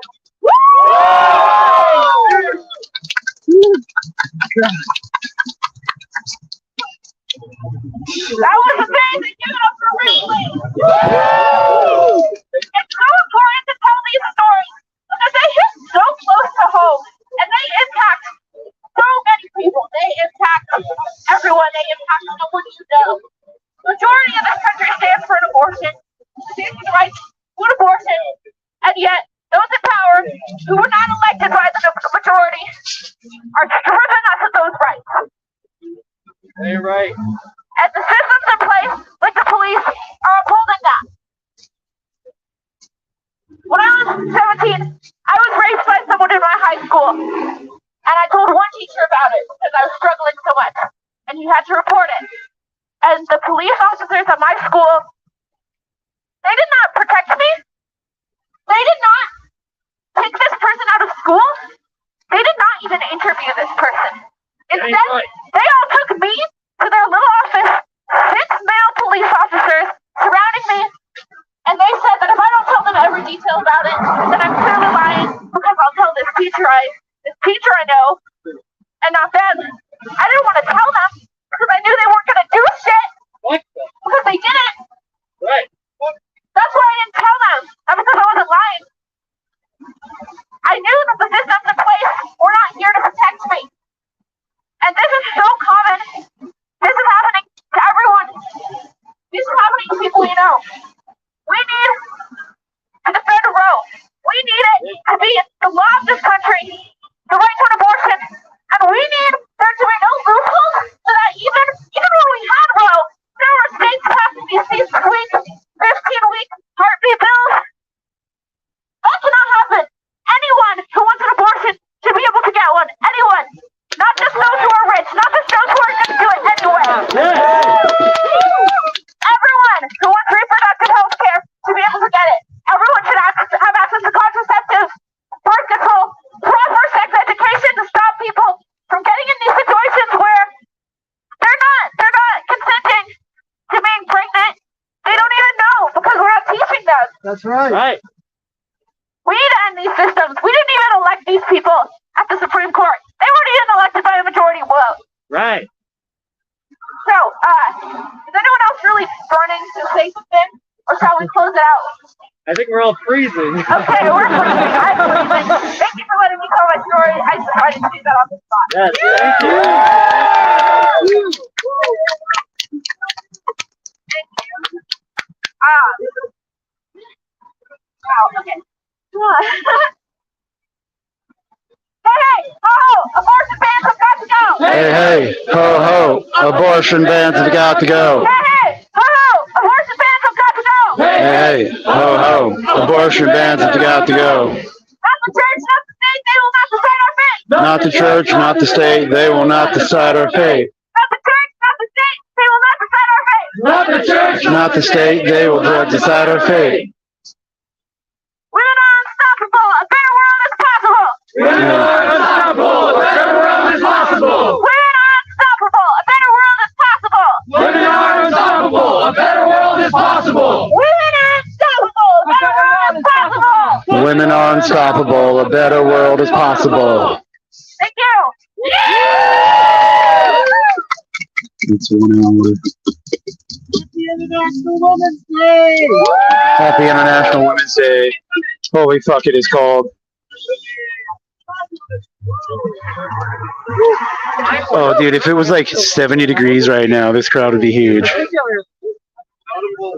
That was amazing. Give it up for Ridley. It's so important to tell these stories because they hit so close to home and they impact so many people. They impact everyone. They impact someone you know. Majority of this country stands for an abortion, stands for the right to an abortion, and yet those in power who were not elected by the majority are stripping us of those rights. You're right. And the systems in place, like the police, are upholding that. When I was 17, I was raped by someone in my high school. And I told one teacher about it because I was struggling so much. And he had to report it. And the police officers at my school, they did not protect me. They did not take this person out of school. They did not even interview this person. Instead, they all took me to their little office, 6 male police officers surrounding me, and they said that if I don't tell them every detail about it, then I'm clearly lying because I'll tell this teacher I know, and not them. I didn't want to tell them because I knew they weren't going to do shit because they didn't. Right. That's why I didn't tell them. Not because I wasn't lying. I knew that the systems in place were not here to protect me. And this is so common. This is happening to everyone. This is happening to people you know. We need to defend Roe. We need it to be the law of this country, the right to an abortion, and we need there to be no loopholes so that even when we had Roe, there were states passing these 15-week heartbeat bills. That cannot happen. Anyone who wants an abortion should be able to get one. Anyone. Not just those who are rich. Not just those who are going to do it anyway. Everyone who wants reproductive health care should be able to get it. Everyone should have access to contraceptives, birth control, proper sex education to stop people from getting in these situations where they're not consenting to being pregnant. They don't even know because we're not teaching them. That's right. Right. We need to end these systems. We didn't even elect these people at the Supreme Court. They weren't even elected by a majority vote. Right. So, is anyone else really burning to say something? Or shall we close it out? I think we're all freezing. Okay, we're freezing. I'm freezing. Thank you for letting me tell my story. I decided to do that on the spot. Yes, thank you. Thank you. Wow, okay. Hey, ho, abortion bans have got to go. Hey, ho, ho. Abortion bans have got to go. Hey, ho, abortion bans have got to go. Hey, ho, ho. Abortion bans have got to go. Not the church, not the state, they will not decide our fate. Not the church, not the state. They will not decide our fate. Not the church, not the state, they will not decide our fate. Not the church. Not the state. They will decide our fate. Women are unstoppable. A better world is possible. Women are unstoppable. A better world is possible. Women are unstoppable. A better world is possible. Women are unstoppable. A better world is possible. Women are unstoppable. A better world is possible. Women are unstoppable. A better world is possible. Thank you. It's 1 hour. Happy International Women's Day. Holy fuck, it is called. Oh, dude, if it was like 70 degrees right now, this crowd would be huge.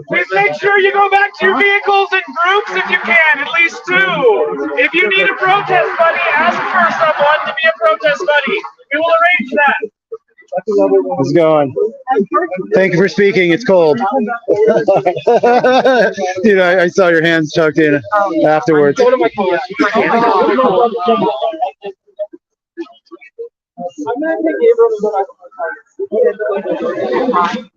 Please make sure you go back to your vehicles in groups if you can, at least 2. If you need a protest buddy, ask for someone to be a protest buddy. We will arrange that. How's it going? Thank you for speaking. It's cold. Dude, I saw your hands tucked in afterwards. Go to my car. I'm gonna take Gabriel to go back to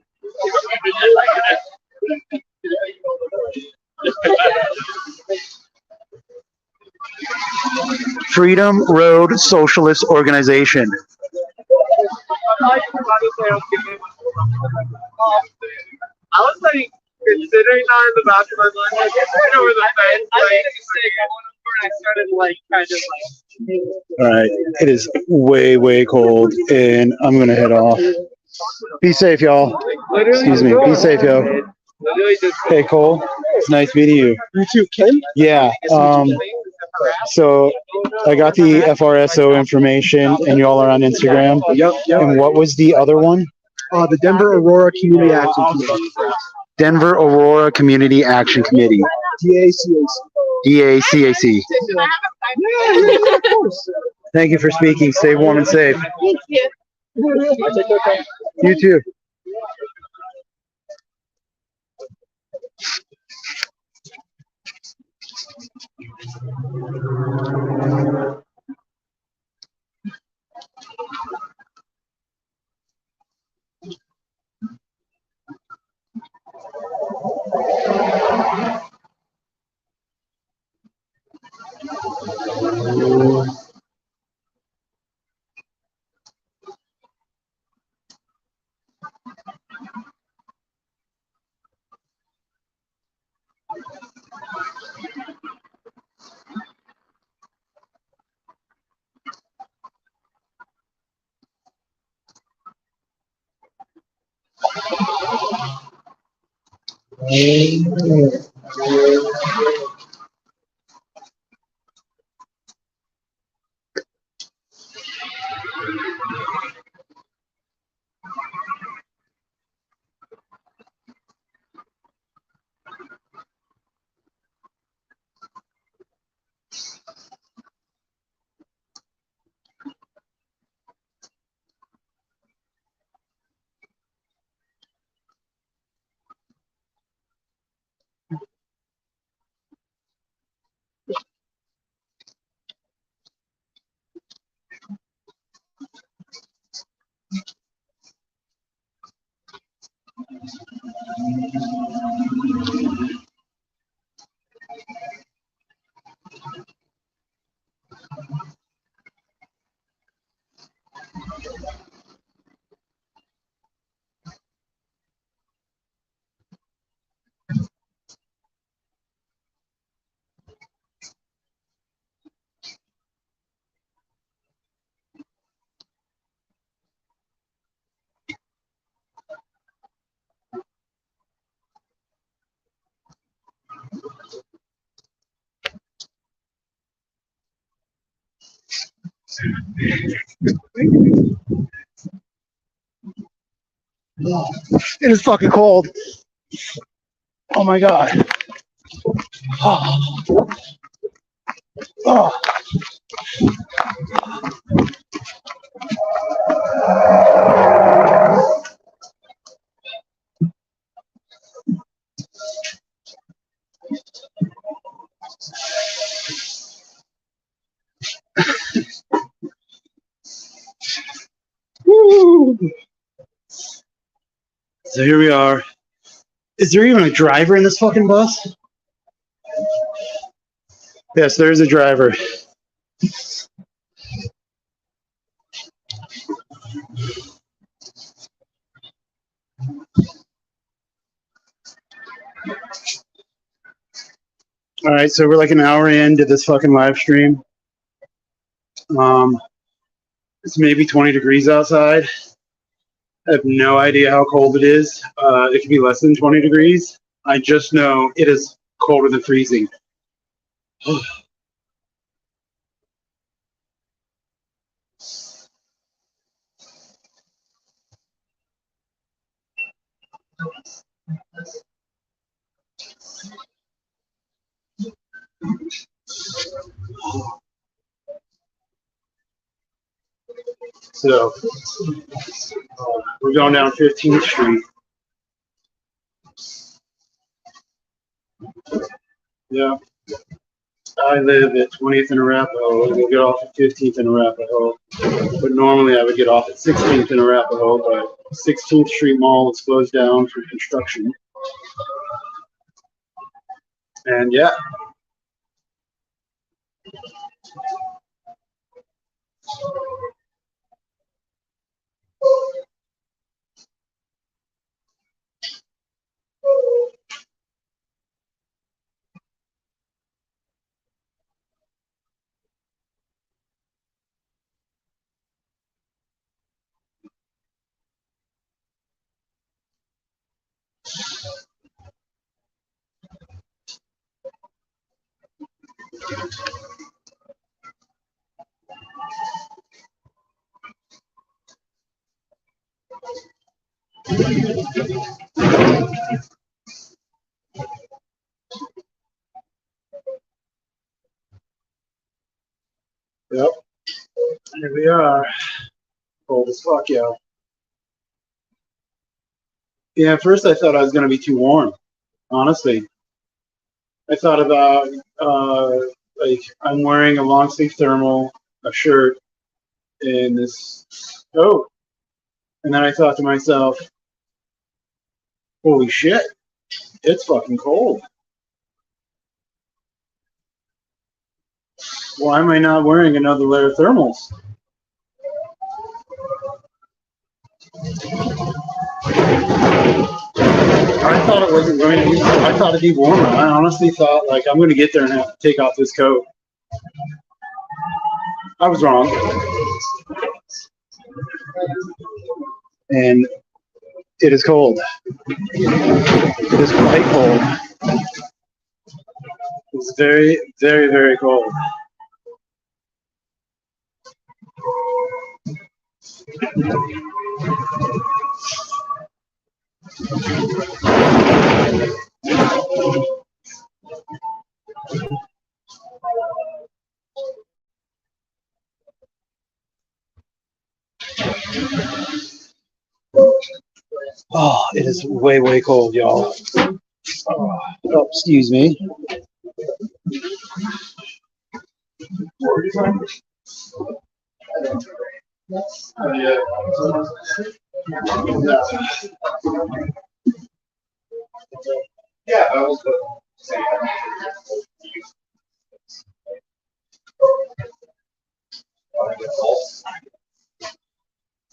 Freedom Road Socialist Organization. I was like considering that in the back of my mind, like right over the fence. I made a mistake. I started like kind of like. All right, it is way, way cold, and I'm gonna head off. Be safe, y'all. Excuse me. Be safe, yo. Hey, Cole. It's nice meeting you. You too, Ken? Yeah. So I got the FRSO information, and y'all are on Instagram. Yep. And what was the other one? The Denver Aurora Community Action Committee. Denver Aurora Community Action Committee. DACAC. DACAC. Yeah, of course. Thank you for speaking. Stay warm and safe. Thank you. You too. It is fucking cold. Oh my god. Oh. Oh. Woo. So here we are. Is there even a driver in this fucking bus? Yes, there's a driver. All right, so we're like an hour into this fucking live stream. It's maybe 20 degrees outside. I have no idea how cold it is. It could be less than 20 degrees. I just know it is colder than freezing. So we're going down 15th Street. Yeah. I live at 20th and Arapahoe. We'll get off at 15th and Arapahoe. But normally I would get off at 16th and Arapahoe, but 16th Street Mall is closed down for construction. And yeah. Yep. Here we are. Cold as fuck, yo. Yeah, at first I thought I was going to be too warm. Honestly. I thought about, like, I'm wearing a long sleeve thermal, a shirt, and this coat. And then I thought to myself, holy shit, it's fucking cold. Why am I not wearing another layer of thermals? I thought it wasn't going to be, I thought it'd be warmer. I honestly thought, like, I'm going to get there and have to take off this coat. I was wrong. And it is cold. It is quite cold. It's very, very, very cold. Oh, it is way, way cold, y'all. Oh, excuse me. Yeah, that was the same.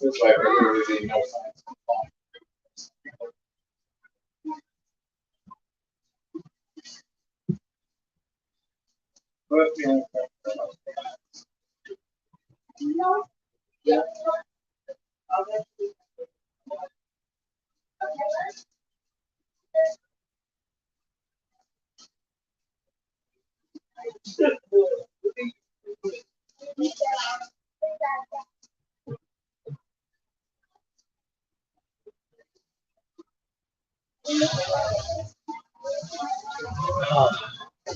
That's why we're really no science.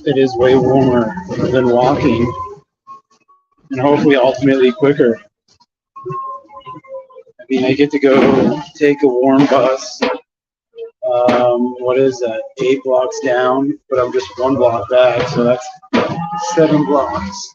It is way warmer than walking, and hopefully ultimately quicker. I mean, I get to go take a warm bus. What is that? 8 blocks down, but I'm just 1 block back, so that's 7 blocks.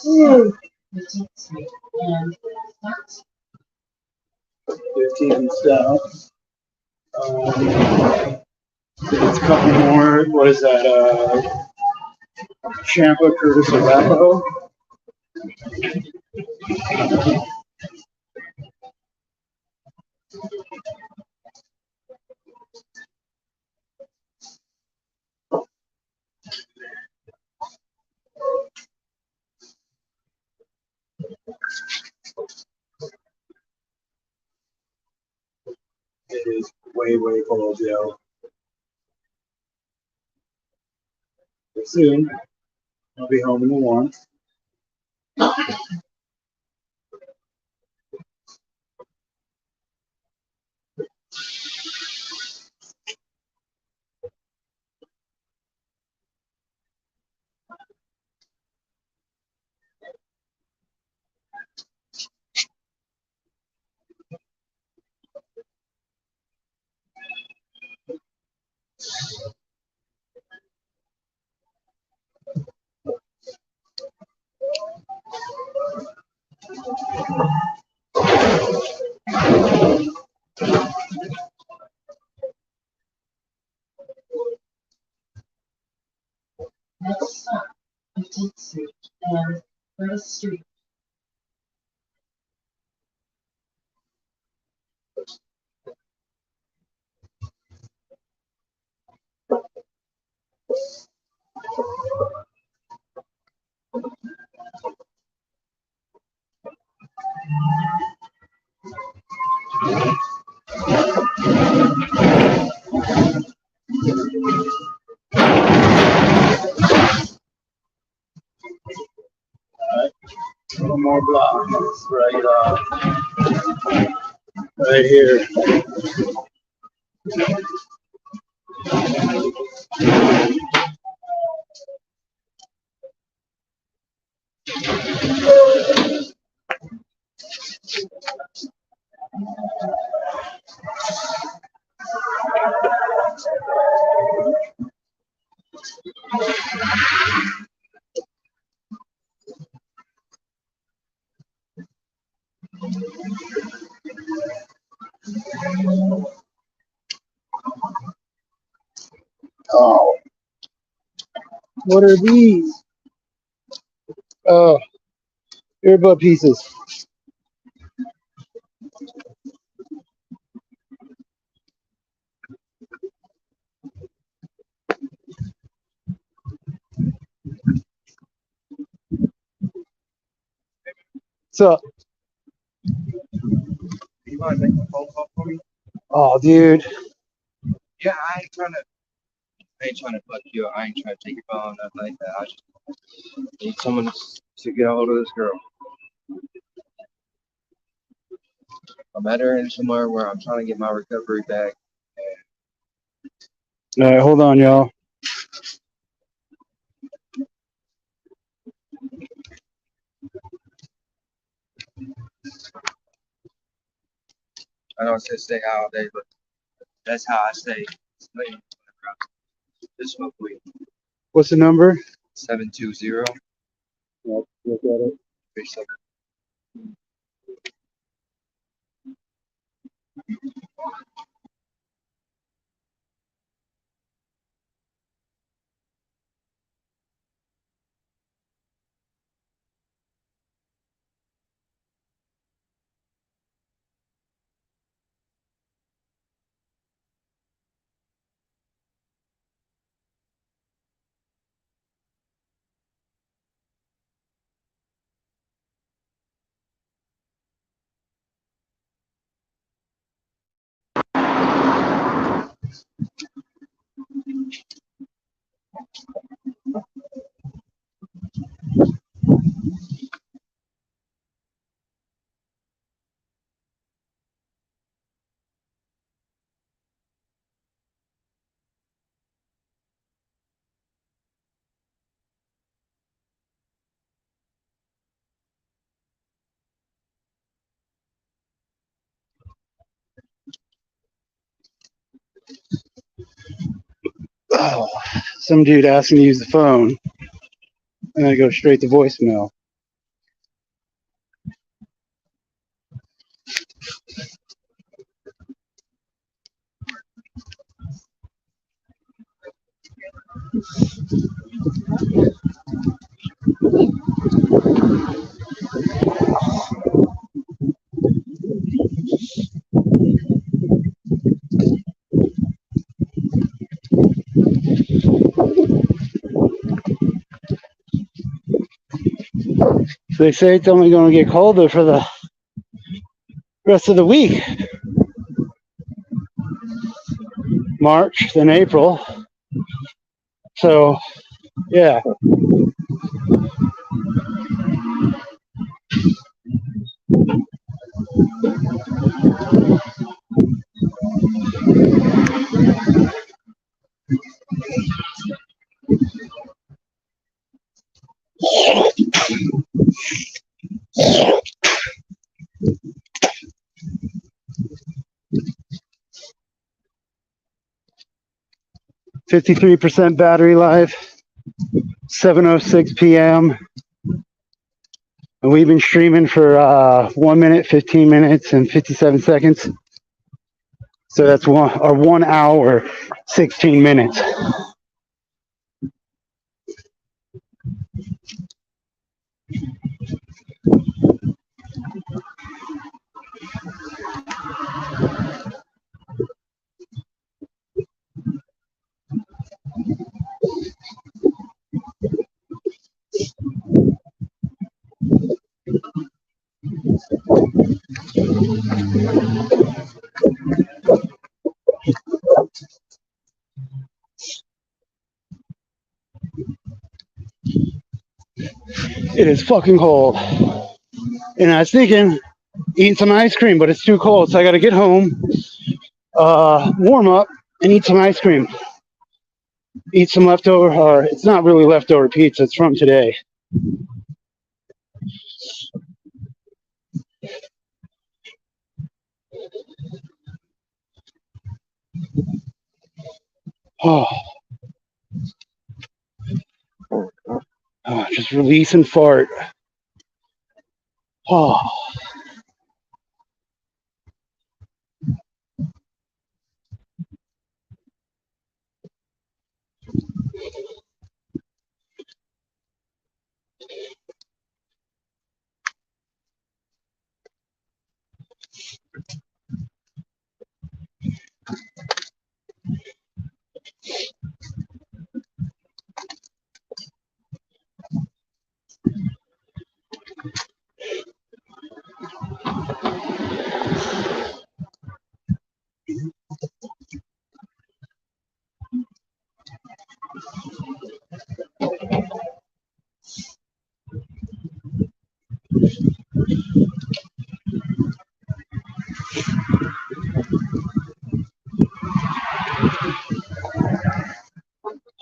Ooh. 15 stuff. It's a couple more. What is that? Champa Curtis Arapahoe. It is way, way cold, yo. soon. I'll be home in the warmth. Next stop, 15th Street and First Street. One more block. It's right here. Oh, what are these? Oh, earbud pieces. So, You want to make a phone call for me? oh, dude. Yeah, I ain't trying to fuck you. I ain't trying to take your phone, nothing like that. I just need someone to get a hold of this girl. I met her in somewhere where I'm trying to get my recovery back. All right, hold on, y'all. I know I said stay out all day, but that's how I stay. This smoke weed. What's the number? 720. Look at it. 37. Oh, some dude asked me to use the phone, and I go straight to voicemail. They say it's only going to get colder for the rest of the week. March, then April. So Yeah. %, battery life, 7:06 p.m. And we've been streaming for 1 minute, 15 minutes, and 57 seconds. So that's 1 hour, 16 minutes. It is fucking cold. And I was thinking, eating some ice cream, but it's too cold. So I got to get home, warm up, and eat some ice cream. Eat some leftover, or it's not really leftover pizza, it's from today. Oh, just release and fart. Oh.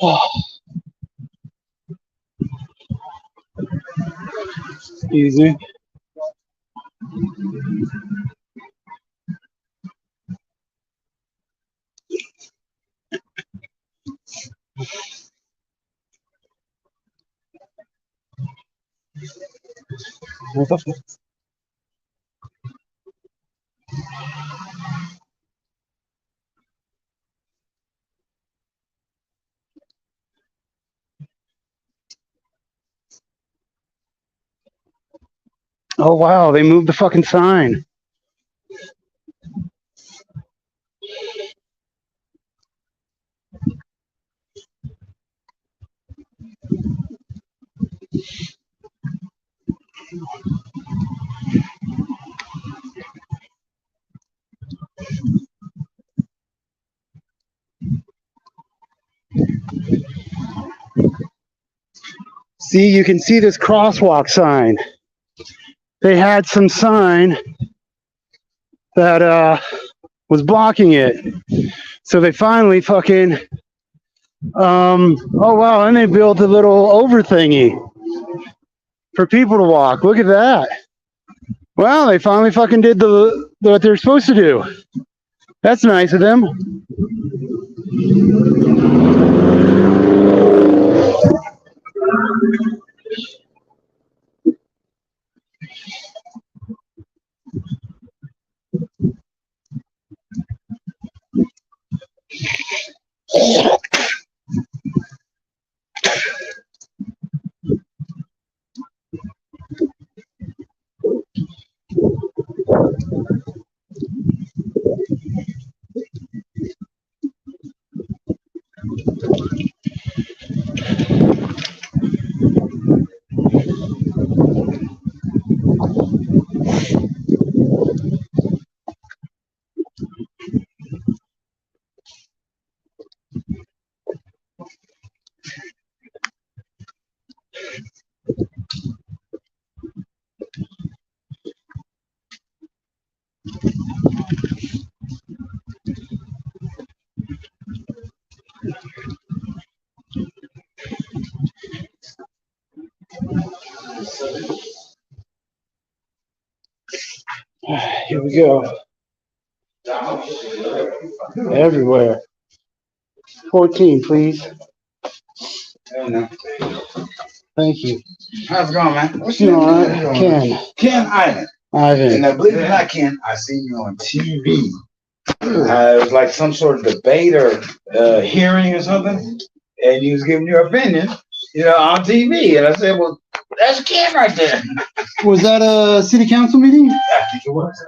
Oh. Excuse me. Oh wow, they moved the fucking sign. See, you can see this crosswalk sign. They had some sign that was blocking it. So they finally fucking oh wow, and they built a little over thingy for people to walk. Look at that. Well, they finally fucking did what they're supposed to do. That's nice of them. Here we go. Everywhere. 14, please. Thank you. How's it going, man? What's going on? Ken. Ken Ivan. Ivan. And I believe it or not, Ken, I seen you on TV. It was like some sort of debate or hearing or something, and you was giving your opinion, on TV. And I said, well, that's Ken right there. Was that a city council meeting? I think it was.